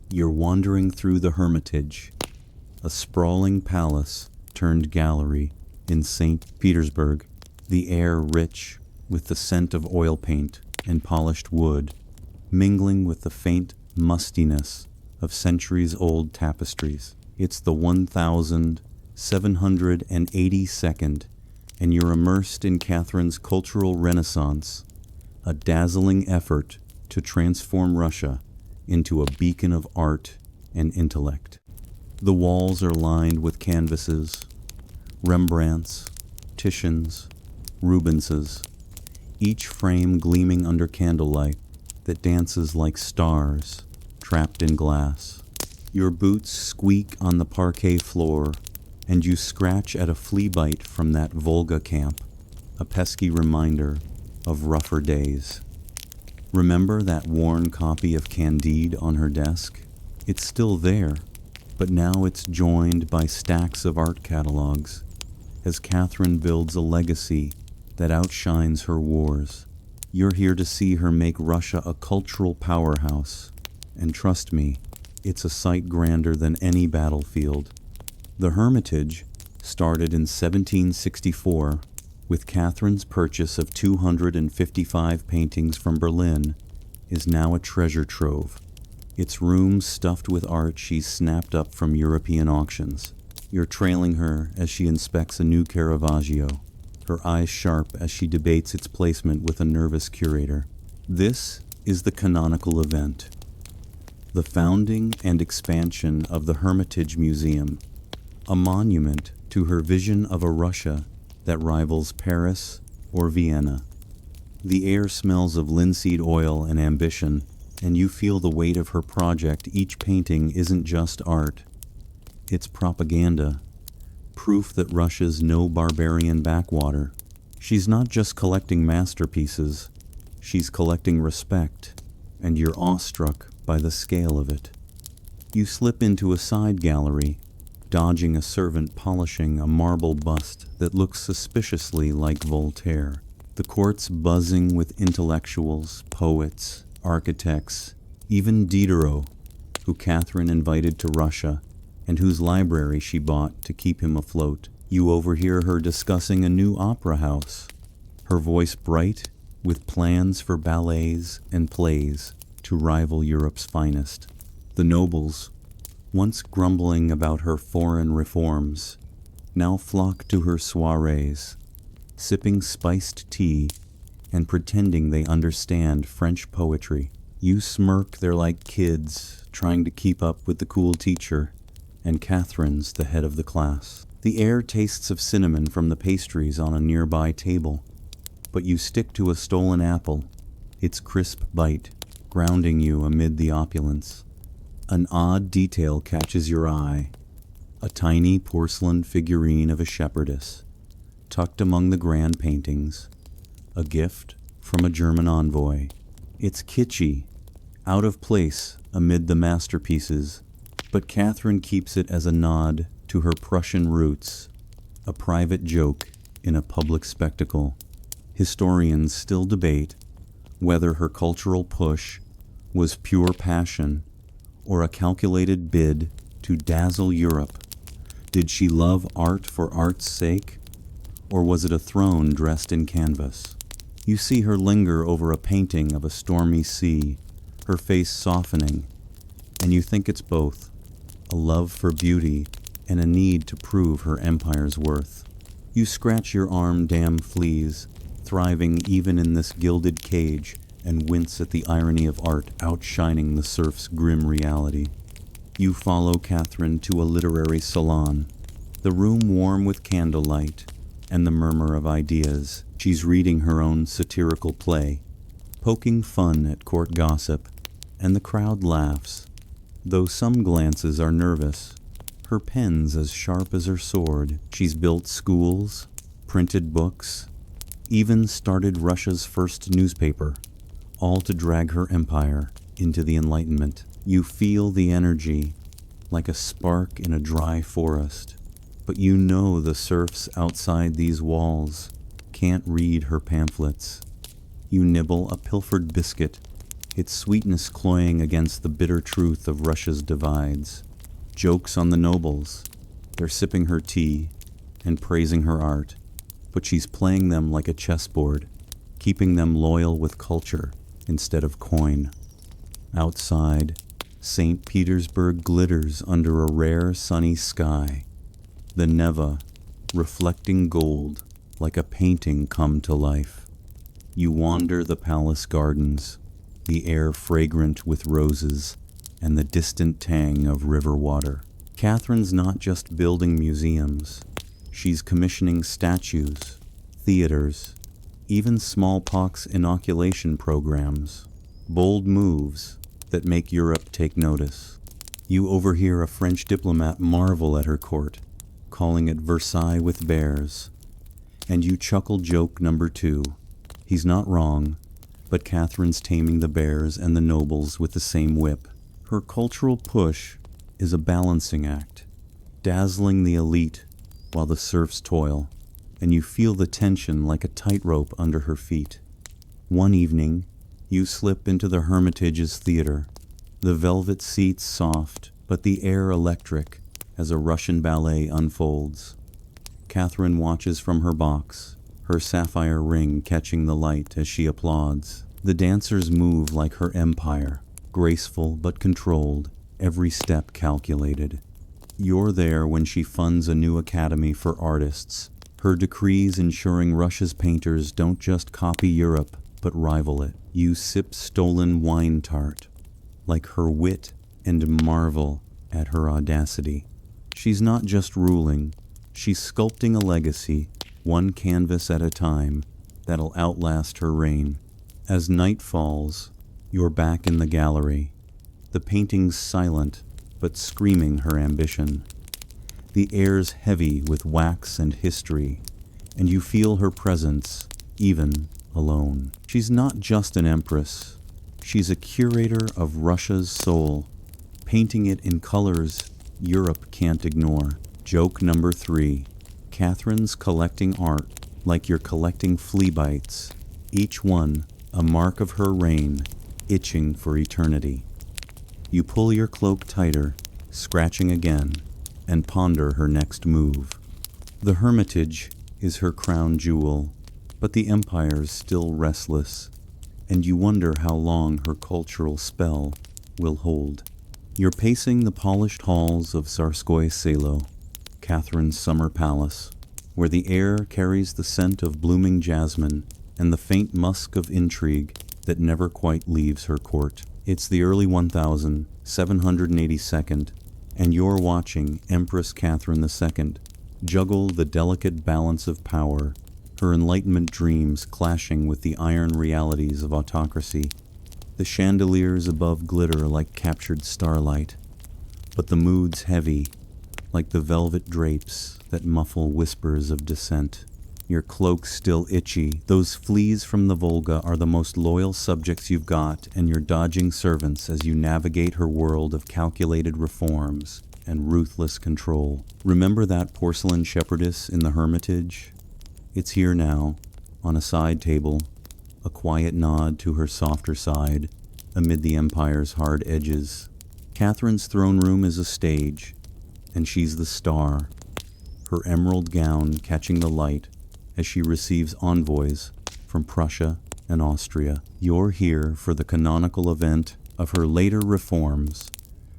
You're wandering through the Hermitage, a sprawling palace turned gallery in St. Petersburg, the air rich with the scent of oil paint and polished wood, mingling with the faint mustiness of centuries-old tapestries. It's the 1782nd, and you're immersed in Catherine's cultural renaissance, a dazzling effort to transform Russia into a beacon of art and intellect. The walls are lined with canvases, Rembrandts, Titians, Rubenses, each frame gleaming under candlelight that dances like stars trapped in glass. Your boots squeak on the parquet floor, and you scratch at a flea bite from that Volga camp, a pesky reminder of rougher days. Remember that worn copy of Candide on her desk? It's still there, but now it's joined by stacks of art catalogs as Catherine builds a legacy that outshines her wars. You're here to see her make Russia a cultural powerhouse, and trust me, it's a sight grander than any battlefield. The Hermitage started in 1764 with Catherine's purchase of 255 paintings from Berlin, is now a treasure trove. Its rooms stuffed with art she's snapped up from European auctions. You're trailing her as she inspects a new Caravaggio, her eyes sharp as she debates its placement with a nervous curator. This is the canonical event, the founding and expansion of the Hermitage Museum, a monument to her vision of a Russia that rivals Paris or Vienna. The air smells of linseed oil and ambition, and you feel the weight of her project. Each painting isn't just art, it's propaganda, proof that Russia's no barbarian backwater. She's not just collecting masterpieces, she's collecting respect, and you're awestruck by the scale of it. You slip into a side gallery, dodging a servant polishing a marble bust that looks suspiciously like Voltaire. The court's buzzing with intellectuals, poets, architects, even Diderot, who Catherine invited to Russia and whose library she bought to keep him afloat. You overhear her discussing a new opera house, her voice bright with plans for ballets and plays to rival Europe's finest. The nobles, once grumbling about her foreign reforms, now flock to her soirees, sipping spiced tea and pretending they understand French poetry. You smirk, they're like kids trying to keep up with the cool teacher, and Catherine's the head of the class. The air tastes of cinnamon from the pastries on a nearby table, but you stick to a stolen apple, its crisp bite grounding you amid the opulence. An odd detail catches your eye, a tiny porcelain figurine of a shepherdess, tucked among the grand paintings, a gift from a German envoy. It's kitschy, out of place amid the masterpieces, but Catherine keeps it as a nod to her Prussian roots, a private joke in a public spectacle. Historians still debate whether her cultural push was pure passion or a calculated bid to dazzle Europe. Did she love art for art's sake, or was it a throne dressed in canvas? You see her linger over a painting of a stormy sea, her face softening, and you think it's both, a love for beauty and a need to prove her empire's worth. You scratch your arm, damn fleas, thriving even in this gilded cage, and wince at the irony of art outshining the serf's grim reality. You follow Catherine to a literary salon, the room warm with candlelight and the murmur of ideas. She's reading her own satirical play, poking fun at court gossip, and the crowd laughs, though some glances are nervous. Her pen's as sharp as her sword. She's built schools, printed books, even started Russia's first newspaper, all to drag her empire into the Enlightenment. You feel the energy, like a spark in a dry forest, but you know the serfs outside these walls can't read her pamphlets. You nibble a pilfered biscuit, its sweetness cloying against the bitter truth of Russia's divides. Jokes on the nobles. They're sipping her tea and praising her art, but she's playing them like a chessboard, keeping them loyal with culture instead of coin. Outside, St. Petersburg glitters under a rare sunny sky, the Neva reflecting gold like a painting come to life. You wander the palace gardens, the air fragrant with roses and the distant tang of river water. Catherine's not just building museums, she's commissioning statues, theaters, even smallpox inoculation programs, bold moves that make Europe take notice. You overhear a French diplomat marvel at her court, calling it Versailles with bears, and you chuckle joke number 2. He's not wrong, but Catherine's taming the bears and the nobles with the same whip. Her cultural push is a balancing act, dazzling the elite while the serfs toil, and you feel the tension like a tightrope under her feet. One evening, you slip into the Hermitage's theater, the velvet seats soft, but the air electric as a Russian ballet unfolds. Catherine watches from her box, her sapphire ring catching the light as she applauds. The dancers move like her empire, graceful but controlled, every step calculated. You're there when she funds a new academy for artists, her decrees ensuring Russia's painters don't just copy Europe, but rival it. You sip stolen wine tart, like her wit, and marvel at her audacity. She's not just ruling, she's sculpting a legacy, one canvas at a time, that'll outlast her reign. As night falls, you're back in the gallery, the paintings silent, but screaming her ambition. The air's heavy with wax and history, and you feel her presence, even alone. She's not just an empress, she's a curator of Russia's soul, painting it in colors Europe can't ignore. Joke number 3. Catherine's collecting art like you're collecting flea bites, each one a mark of her reign, itching for eternity. You pull your cloak tighter, scratching again, and ponder her next move. The Hermitage is her crown jewel, but the Empire's still restless, and you wonder how long her cultural spell will hold. You're pacing the polished halls of Tsarskoye Selo, Catherine's summer palace, where the air carries the scent of blooming jasmine and the faint musk of intrigue that never quite leaves her court. It's the early 1782nd, and you're watching Empress Catherine II juggle the delicate balance of power, her Enlightenment dreams clashing with the iron realities of autocracy. The chandeliers above glitter like captured starlight, but the mood's heavy, like the velvet drapes that muffle whispers of dissent. Your cloak's still itchy. Those fleas from the Volga are the most loyal subjects you've got, and you're dodging servants as you navigate her world of calculated reforms and ruthless control. Remember that porcelain shepherdess in the Hermitage? It's here now, on a side table, a quiet nod to her softer side amid the Empire's hard edges. Catherine's throne room is a stage, and she's the star, her emerald gown catching the light as she receives envoys from Prussia and Austria. You're here for the canonical event of her later reforms,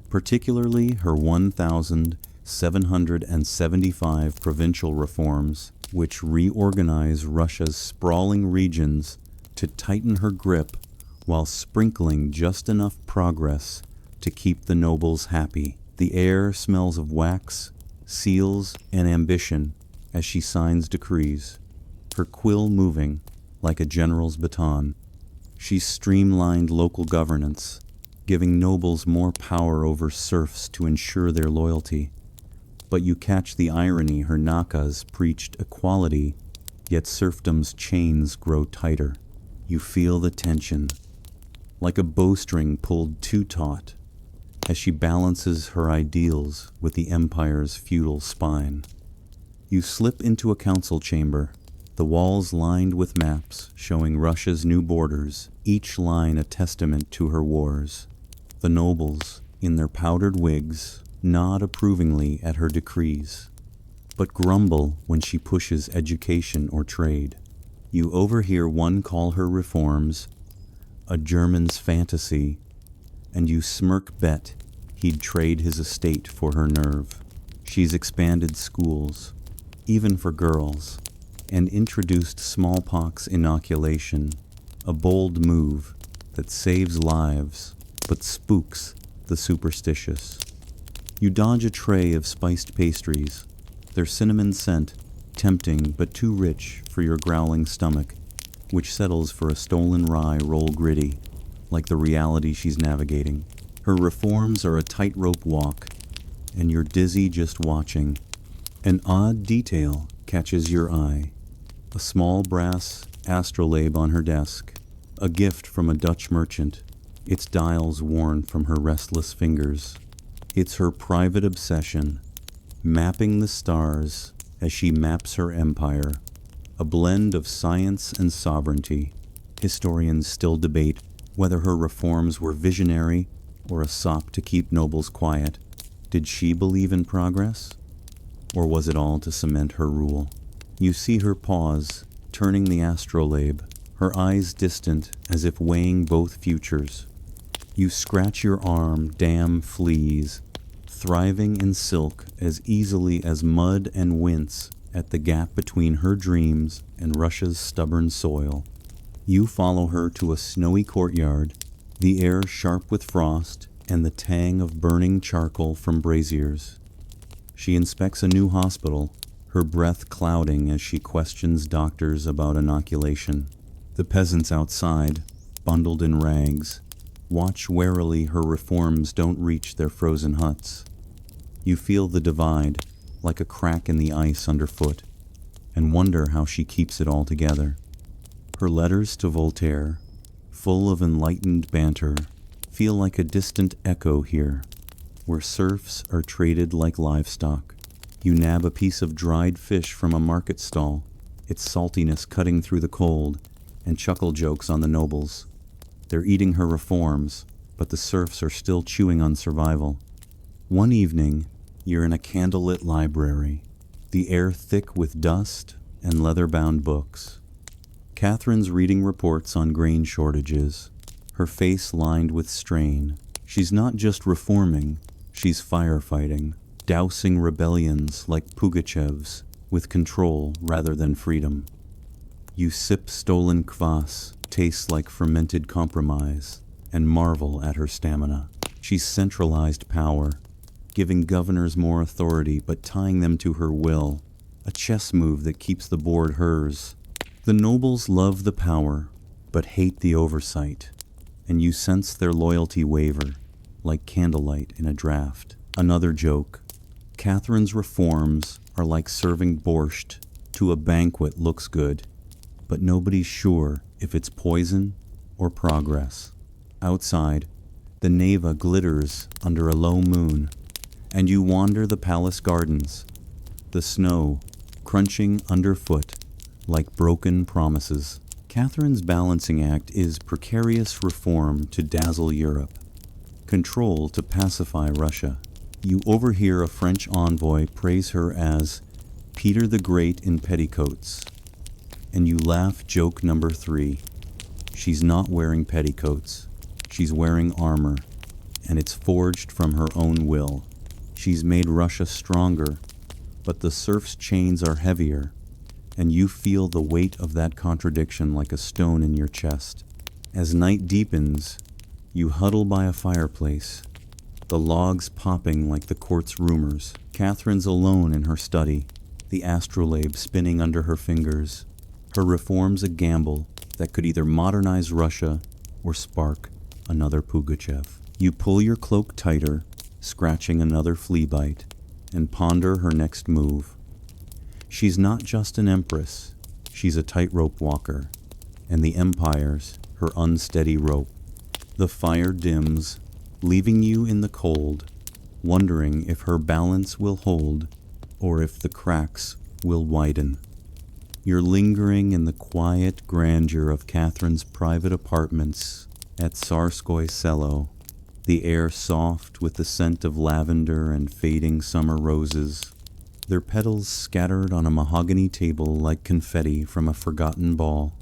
particularly her 1,775 provincial reforms, which reorganize Russia's sprawling regions to tighten her grip while sprinkling just enough progress to keep the nobles happy. The air smells of wax, seals, and ambition as she signs decrees, her quill moving like a general's baton. She's streamlined local governance, giving nobles more power over serfs to ensure their loyalty. But you catch the irony. Her nakas preached equality, yet serfdom's chains grow tighter. You feel the tension, like a bowstring pulled too taut, as she balances her ideals with the empire's feudal spine. You slip into a council chamber, the walls lined with maps showing Russia's new borders, each line a testament to her wars. The nobles, in their powdered wigs, nod approvingly at her decrees, but grumble when she pushes education or trade. You overhear one call her reforms a German's fantasy, and you smirk bet he'd trade his estate for her nerve. She's expanded schools, even for girls, and introduced smallpox inoculation, a bold move that saves lives but spooks the superstitious. You dodge a tray of spiced pastries, their cinnamon scent tempting but too rich for your growling stomach, which settles for a stolen rye roll gritty, like the reality she's navigating. Her reforms are a tightrope walk, and you're dizzy just watching. An odd detail catches your eye. A small brass astrolabe on her desk, a gift from a Dutch merchant, its dials worn from her restless fingers. It's her private obsession, mapping the stars as she maps her empire, a blend of science and sovereignty. Historians still debate whether her reforms were visionary or a sop to keep nobles quiet. Did she believe in progress? Or was it all to cement her rule? You see her pause, turning the astrolabe, her eyes distant as if weighing both futures. You scratch your arm, damn fleas, thriving in silk as easily as mud, and wince at the gap between her dreams and Russia's stubborn soil. You follow her to a snowy courtyard, the air sharp with frost and the tang of burning charcoal from braziers. She inspects a new hospital, her breath clouding as she questions doctors about inoculation. The peasants outside, bundled in rags, watch warily her reforms don't reach their frozen huts. You feel the divide, like a crack in the ice underfoot, and wonder how she keeps it all together. Her letters to Voltaire, full of enlightened banter, feel like a distant echo here, where serfs are traded like livestock. You nab a piece of dried fish from a market stall, its saltiness cutting through the cold, and chuckle jokes on the nobles. They're eating her reforms, but the serfs are still chewing on survival. One evening, you're in a candlelit library, the air thick with dust and leather-bound books. Catherine's reading reports on grain shortages, her face lined with strain. She's not just reforming, she's firefighting, dousing rebellions like Pugachev's with control rather than freedom. You sip stolen kvass, tastes like fermented compromise, and marvel at her stamina. She's centralized power, giving governors more authority but tying them to her will, a chess move that keeps the board hers. The nobles love the power, but hate the oversight, and you sense their loyalty waver, like candlelight in a draft. Another joke. Catherine's reforms are like serving borscht to a banquet looks good, but nobody's sure if it's poison or progress. Outside, the Neva glitters under a low moon, and you wander the palace gardens, the snow crunching underfoot like broken promises. Catherine's balancing act is precarious reform to dazzle Europe, control to pacify Russia. You overhear a French envoy praise her as Peter the Great in petticoats, and you laugh joke number 3. She's not wearing petticoats, she's wearing armor, and it's forged from her own will. She's made Russia stronger, but the serf's chains are heavier, and you feel the weight of that contradiction like a stone in your chest. As night deepens, you huddle by a fireplace, the logs popping like the court's rumors. Catherine's alone in her study, the astrolabe spinning under her fingers, her reforms a gamble that could either modernize Russia or spark another Pugachev. You pull your cloak tighter, scratching another flea bite, and ponder her next move. She's not just an empress, she's a tightrope walker, and the empire's her unsteady rope. The fire dims, leaving you in the cold, wondering if her balance will hold or if the cracks will widen. You're lingering in the quiet grandeur of Catherine's private apartments at Tsarskoye Selo, the air soft with the scent of lavender and fading summer roses, their petals scattered on a mahogany table like confetti from a forgotten ball.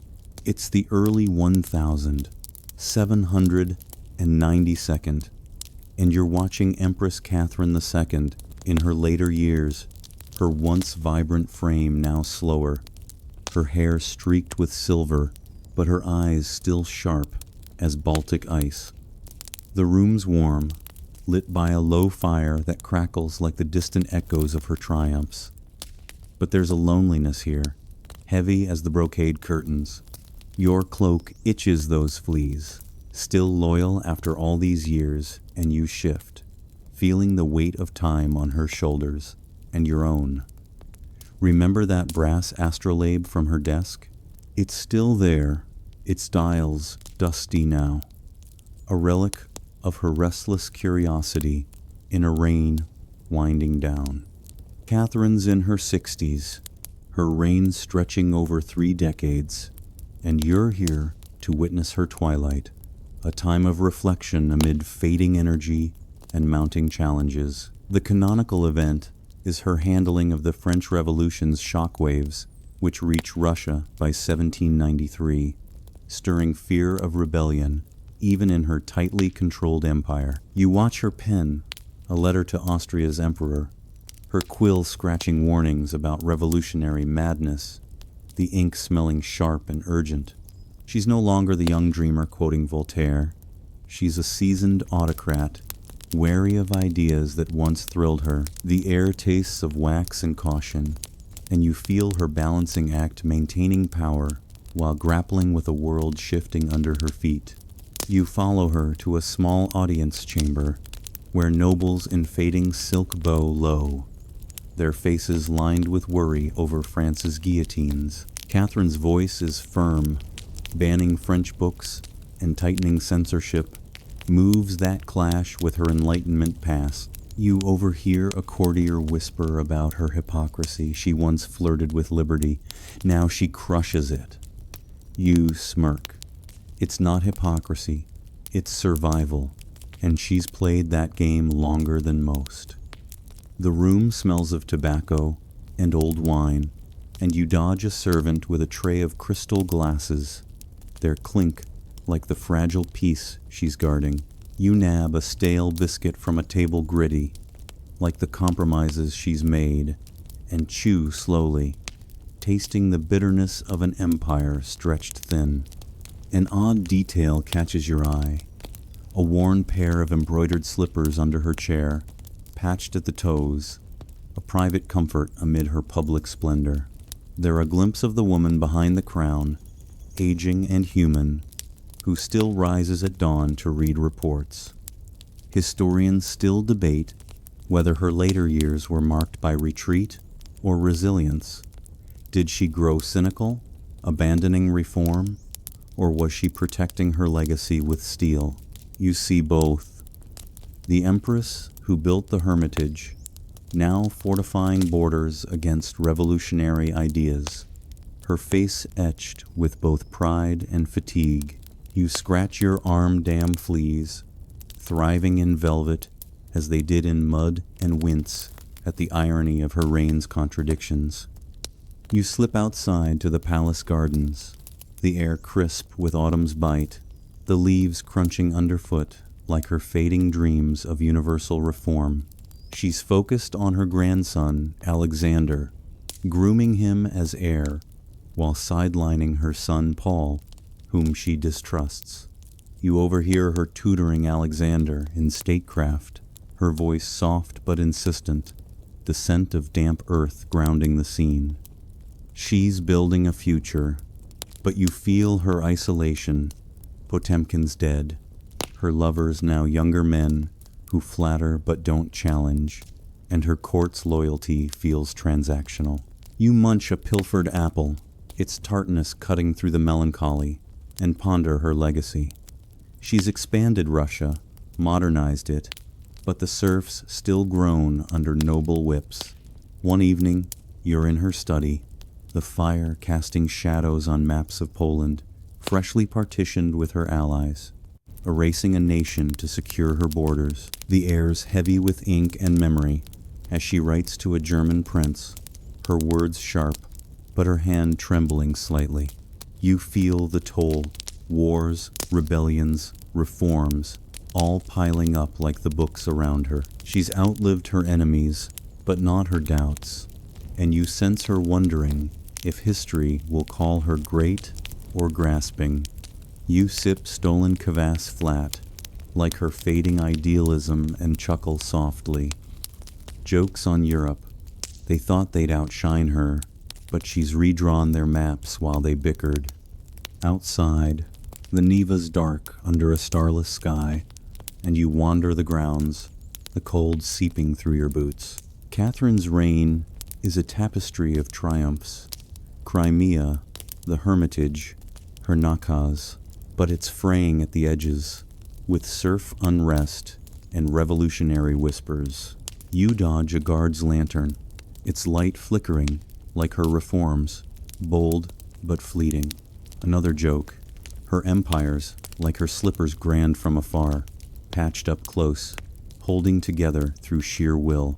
It's the early 1792nd, and you're watching Empress Catherine II in her later years, her once vibrant frame now slower, her hair streaked with silver, but her eyes still sharp as Baltic ice. The room's warm, lit by a low fire that crackles like the distant echoes of her triumphs. But there's a loneliness here, heavy as the brocade curtains. Your cloak itches those fleas, still loyal after all these years, and you shift, feeling the weight of time on her shoulders and your own. Remember that brass astrolabe from her desk? It's still there, its dials dusty now, a relic of her restless curiosity in a rain winding down. Catherine's in her 60s, her reign stretching over 3 decades, and you're here to witness her twilight, a time of reflection amid fading energy and mounting challenges. The canonical event is her handling of the French Revolution's shockwaves, which reach Russia by 1793, stirring fear of rebellion, even in her tightly controlled empire. You watch her pen, a letter to Austria's emperor, her quill scratching warnings about revolutionary madness, the ink smelling sharp and urgent. She's no longer the young dreamer quoting Voltaire. She's a seasoned autocrat, wary of ideas that once thrilled her. The air tastes of wax and caution, and you feel her balancing act maintaining power while grappling with a world shifting under her feet. You follow her to a small audience chamber where nobles in fading silk bow low, their faces lined with worry over France's guillotines. Catherine's voice is firm, banning French books and tightening censorship, moves that clash with her Enlightenment past. You overhear a courtier whisper about her hypocrisy. She once flirted with liberty, now she crushes it. You smirk. It's not hypocrisy, it's survival, and she's played that game longer than most. The room smells of tobacco and old wine, and you dodge a servant with a tray of crystal glasses. Their clink like the fragile peace she's guarding. You nab a stale biscuit from a table gritty, like the compromises she's made, and chew slowly, tasting the bitterness of an empire stretched thin. An odd detail catches your eye. A worn pair of embroidered slippers under her chair, patched at the toes, a private comfort amid her public splendor. They're a glimpse of the woman behind the crown, aging and human, who still rises at dawn to read reports. Historians still debate whether her later years were marked by retreat or resilience. Did she grow cynical, abandoning reform, or was she protecting her legacy with steel? You see both. The Empress who built the Hermitage, now fortifying borders against revolutionary ideas, her face etched with both pride and fatigue. You scratch your arm dam fleas, thriving in velvet as they did in mud, and wince at the irony of her reign's contradictions. You slip outside to the palace gardens, the air crisp with autumn's bite, the leaves crunching underfoot like her fading dreams of universal reform. She's focused on her grandson, Alexander, grooming him as heir, while sidelining her son, Paul, whom she distrusts. You overhear her tutoring Alexander in statecraft, her voice soft but insistent, the scent of damp earth grounding the scene. She's building a future, but you feel her isolation. Potemkin's dead, her lovers now younger men who flatter but don't challenge, and her court's loyalty feels transactional. You munch a pilfered apple, its tartness cutting through the melancholy, and ponder her legacy. She's expanded Russia, modernized it, but the serfs still groan under noble whips. One evening, you're in her study, the fire casting shadows on maps of Poland, freshly partitioned with her allies, erasing a nation to secure her borders. The air's heavy with ink and memory as she writes to a German prince, her words sharp, but her hand trembling slightly. You feel the toll, wars, rebellions, reforms, all piling up like the books around her. She's outlived her enemies, but not her doubts, and you sense her wondering if history will call her great or grasping. You sip stolen kvass flat, like her fading idealism, and chuckle softly. Jokes on Europe. They thought they'd outshine her, but she's redrawn their maps while they bickered. Outside, the Neva's dark under a starless sky, and you wander the grounds, the cold seeping through your boots. Catherine's reign is a tapestry of triumphs. Crimea, the Hermitage, her nakaz, but it's fraying at the edges, with serf unrest and revolutionary whispers. You dodge a guard's lantern, its light flickering like her reforms, bold but fleeting. Another joke, her empires like her slippers grand from afar, patched up close, holding together through sheer will.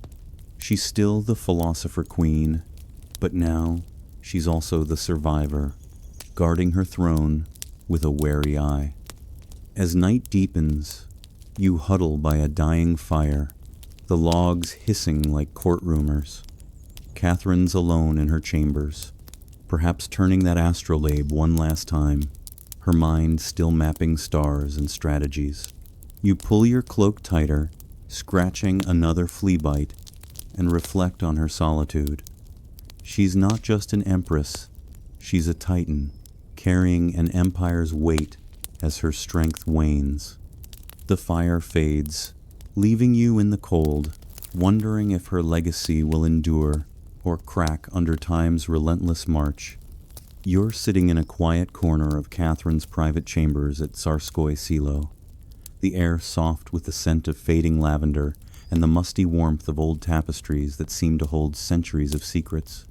She's still the philosopher queen, but now she's also the survivor, guarding her throne with a wary eye. As night deepens, you huddle by a dying fire, the logs hissing like court rumors. Catherine's alone in her chambers, perhaps turning that astrolabe one last time, her mind still mapping stars and strategies. You pull your cloak tighter, scratching another flea bite, and reflect on her solitude. She's not just an empress, she's a titan, carrying an empire's weight as her strength wanes. The fire fades, leaving you in the cold, wondering if her legacy will endure or crack under time's relentless march. You're sitting in a quiet corner of Catherine's private chambers at Tsarskoye Selo, the air soft with the scent of fading lavender and the musty warmth of old tapestries that seem to hold centuries of secrets.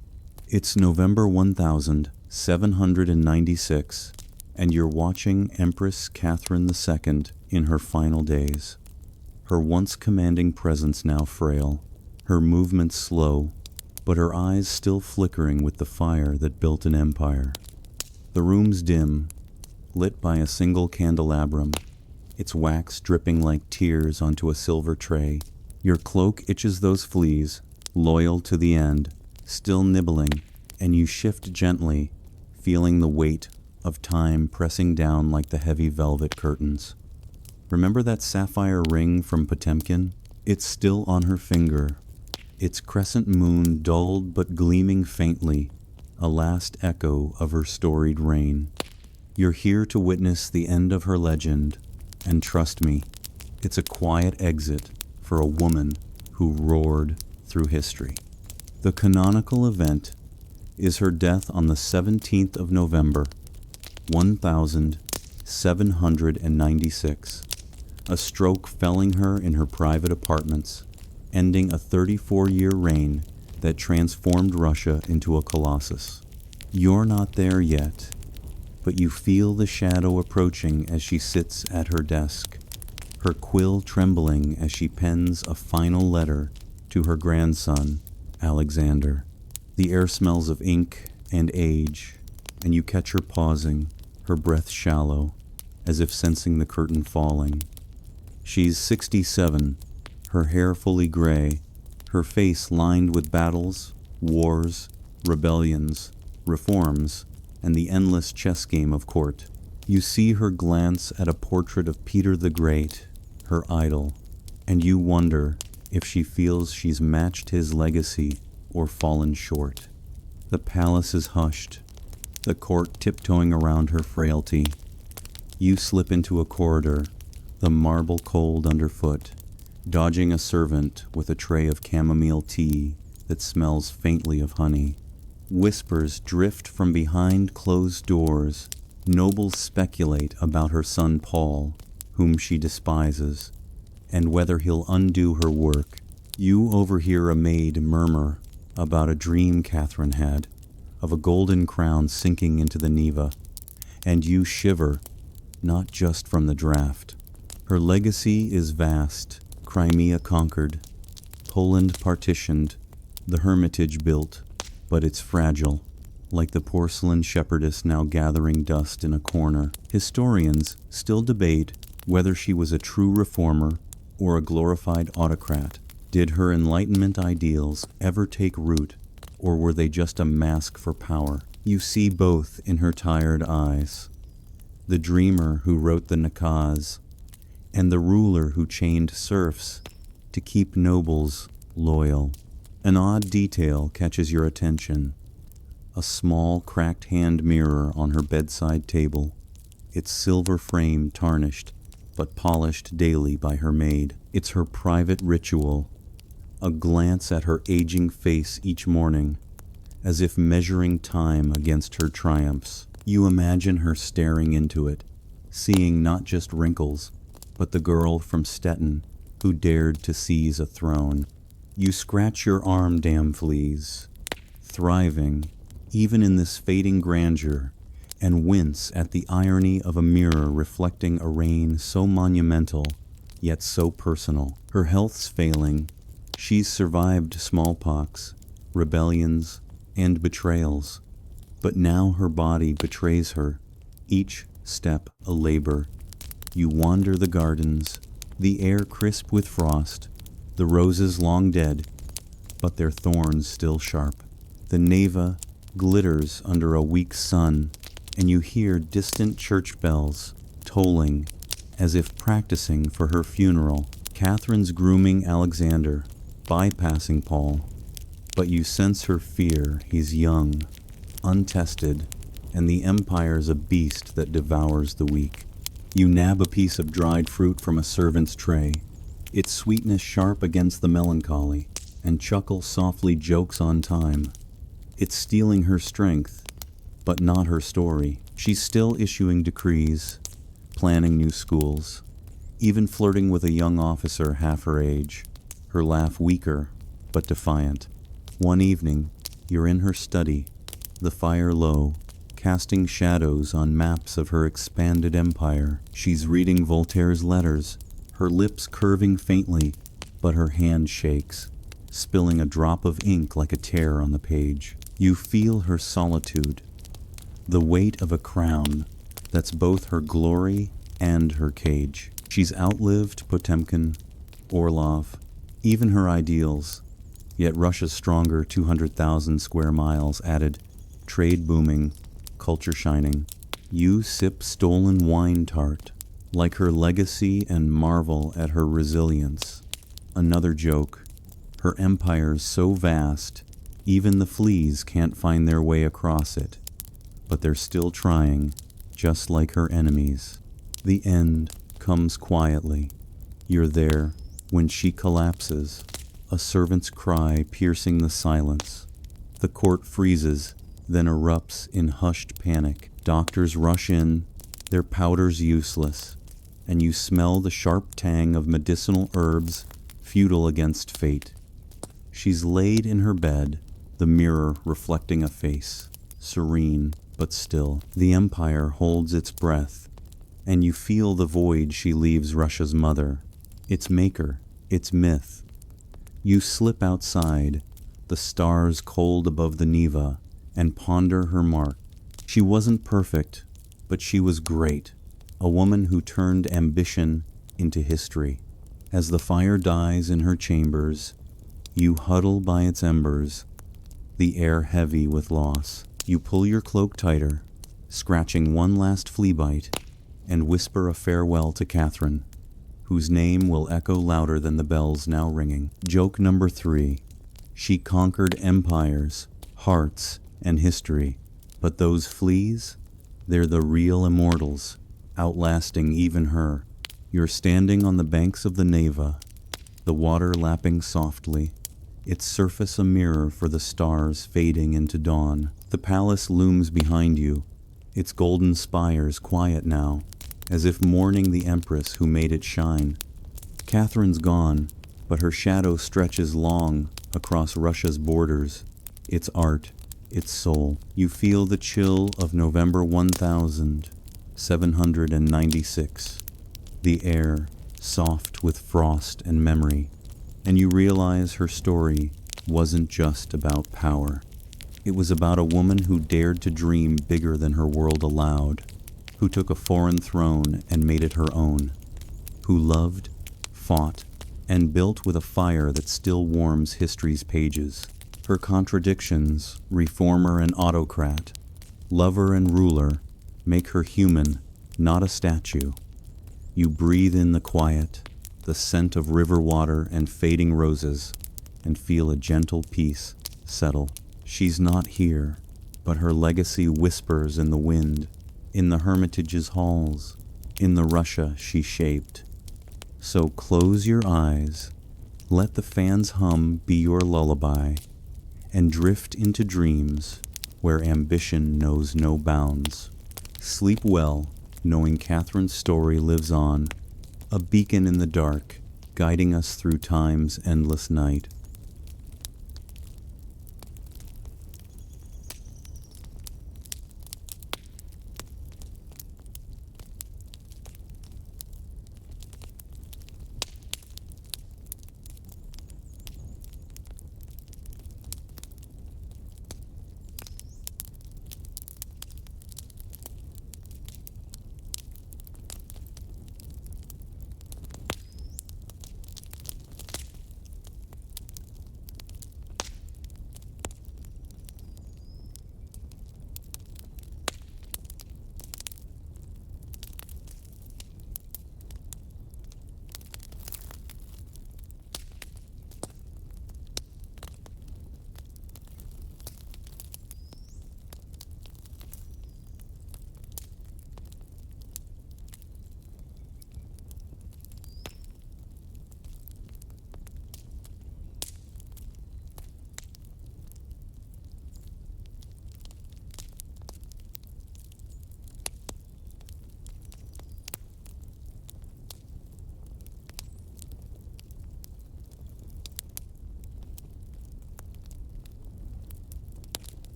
It's November 1796, and you're watching Empress Catherine II in her final days. Her once commanding presence now frail, her movements slow, but her eyes still flickering with the fire that built an empire. The room's dim, lit by a single candelabrum, its wax dripping like tears onto a silver tray. Your cloak itches those fleas, loyal to the end, still nibbling, and you shift gently, feeling the weight of time pressing down like the heavy velvet curtains. Remember that sapphire ring from Potemkin? It's still on her finger, its crescent moon dulled but gleaming faintly, a last echo of her storied reign. You're here to witness the end of her legend, and trust me, it's a quiet exit for a woman who roared through history. The canonical event is her death on the 17th of November, 1796, a stroke felling her in her private apartments, ending a 34-year reign that transformed Russia into a colossus. You're not there yet, but you feel the shadow approaching as she sits at her desk, her quill trembling as she pens a final letter to her grandson, Alexander. The air smells of ink and age, and you catch her pausing, her breath shallow, as if sensing the curtain falling. She's 67, her hair fully gray, her face lined with battles, wars, rebellions, reforms, and the endless chess game of court. You see her glance at a portrait of Peter the Great, her idol, and you wonder if she feels she's matched his legacy or fallen short. The palace is hushed, the court tiptoeing around her frailty. You slip into a corridor, the marble cold underfoot, dodging a servant with a tray of chamomile tea that smells faintly of honey. Whispers drift from behind closed doors. Nobles speculate about her son Paul, whom she despises, and whether he'll undo her work. You overhear a maid murmur about a dream Catherine had, of a golden crown sinking into the Neva, and you shiver, not just from the draft. Her legacy is vast, Crimea conquered, Poland partitioned, the Hermitage built, but it's fragile, like the porcelain shepherdess now gathering dust in a corner. Historians still debate whether she was a true reformer or a glorified autocrat. Did her Enlightenment ideals ever take root, or were they just a mask for power? You see both in her tired eyes. The dreamer who wrote the Nakaz, and the ruler who chained serfs to keep nobles loyal. An odd detail catches your attention. A small, cracked hand mirror on her bedside table, its silver frame tarnished, but polished daily by her maid. It's her private ritual, a glance at her aging face each morning, as if measuring time against her triumphs. You imagine her staring into it, seeing not just wrinkles, but the girl from Stettin who dared to seize a throne. You scratch your arm, damn fleas, thriving, even in this fading grandeur, and wince at the irony of a mirror reflecting a reign so monumental, yet so personal. Her health's failing, She's survived smallpox, rebellions, and betrayals. But now her body betrays her, each step a labor. You wander the gardens, the air crisp with frost, the roses long dead, but their thorns still sharp. The Neva glitters under a weak sun, and you hear distant church bells tolling as if practicing for her funeral. Catherine's grooming Alexander, bypassing Paul, but you sense her fear. He's young, untested, and the Empire's a beast that devours the weak. You nab a piece of dried fruit from a servant's tray, its sweetness sharp against the melancholy, and chuckle softly jokes on time. It's stealing her strength, but not her story. She's still issuing decrees, planning new schools, even flirting with a young officer half her age, her laugh weaker but defiant. One evening, you're in her study, the fire low, casting shadows on maps of her expanded empire. She's reading Voltaire's letters, her lips curving faintly, but her hand shakes, spilling a drop of ink like a tear on the page. You feel her solitude, the weight of a crown that's both her glory and her cage. She's outlived Potemkin, Orlov, even her ideals, yet Russia's stronger 200,000 square miles added, trade booming, culture shining. You sip stolen wine tart, like her legacy, and marvel at her resilience. Another joke, her empire's so vast, even the fleas can't find their way across it, but they're still trying, just like her enemies. The end comes quietly. You're there when she collapses, a servant's cry piercing the silence. The court freezes, then erupts in hushed panic. Doctors rush in, their powders useless, and you smell the sharp tang of medicinal herbs futile against fate. She's laid in her bed, the mirror reflecting a face, serene but still. The empire holds its breath, and you feel the void she leaves Russia's mother, its maker, its myth. You slip outside, the stars cold above the Neva, and ponder her mark. She wasn't perfect, but she was great, a woman who turned ambition into history. As the fire dies in her chambers, you huddle by its embers, the air heavy with loss. You pull your cloak tighter, scratching one last flea bite, and whisper a farewell to Catherine, whose name will echo louder than the bells now ringing. Joke number 3. She conquered empires, hearts, and history, but those fleas, they're the real immortals, outlasting even her. You're standing on the banks of the Neva, the water lapping softly, its surface a mirror for the stars fading into dawn. The palace looms behind you, its golden spires quiet now, as if mourning the Empress who made it shine. Catherine's gone, but her shadow stretches long across Russia's borders, its art, its soul. You feel the chill of November 1796, the air soft with frost and memory, and you realize her story wasn't just about power. It was about a woman who dared to dream bigger than her world allowed, who took a foreign throne and made it her own, who loved, fought, and built with a fire that still warms history's pages. Her contradictions, reformer and autocrat, lover and ruler, make her human, not a statue. You breathe in the quiet, the scent of river water and fading roses, and feel a gentle peace settle. She's not here, but her legacy whispers in the wind, in the Hermitage's halls, in the Russia she shaped. So close your eyes, let the fan's hum be your lullaby, and drift into dreams where ambition knows no bounds. Sleep well, knowing Catherine's story lives on, a beacon in the dark, guiding us through time's endless night.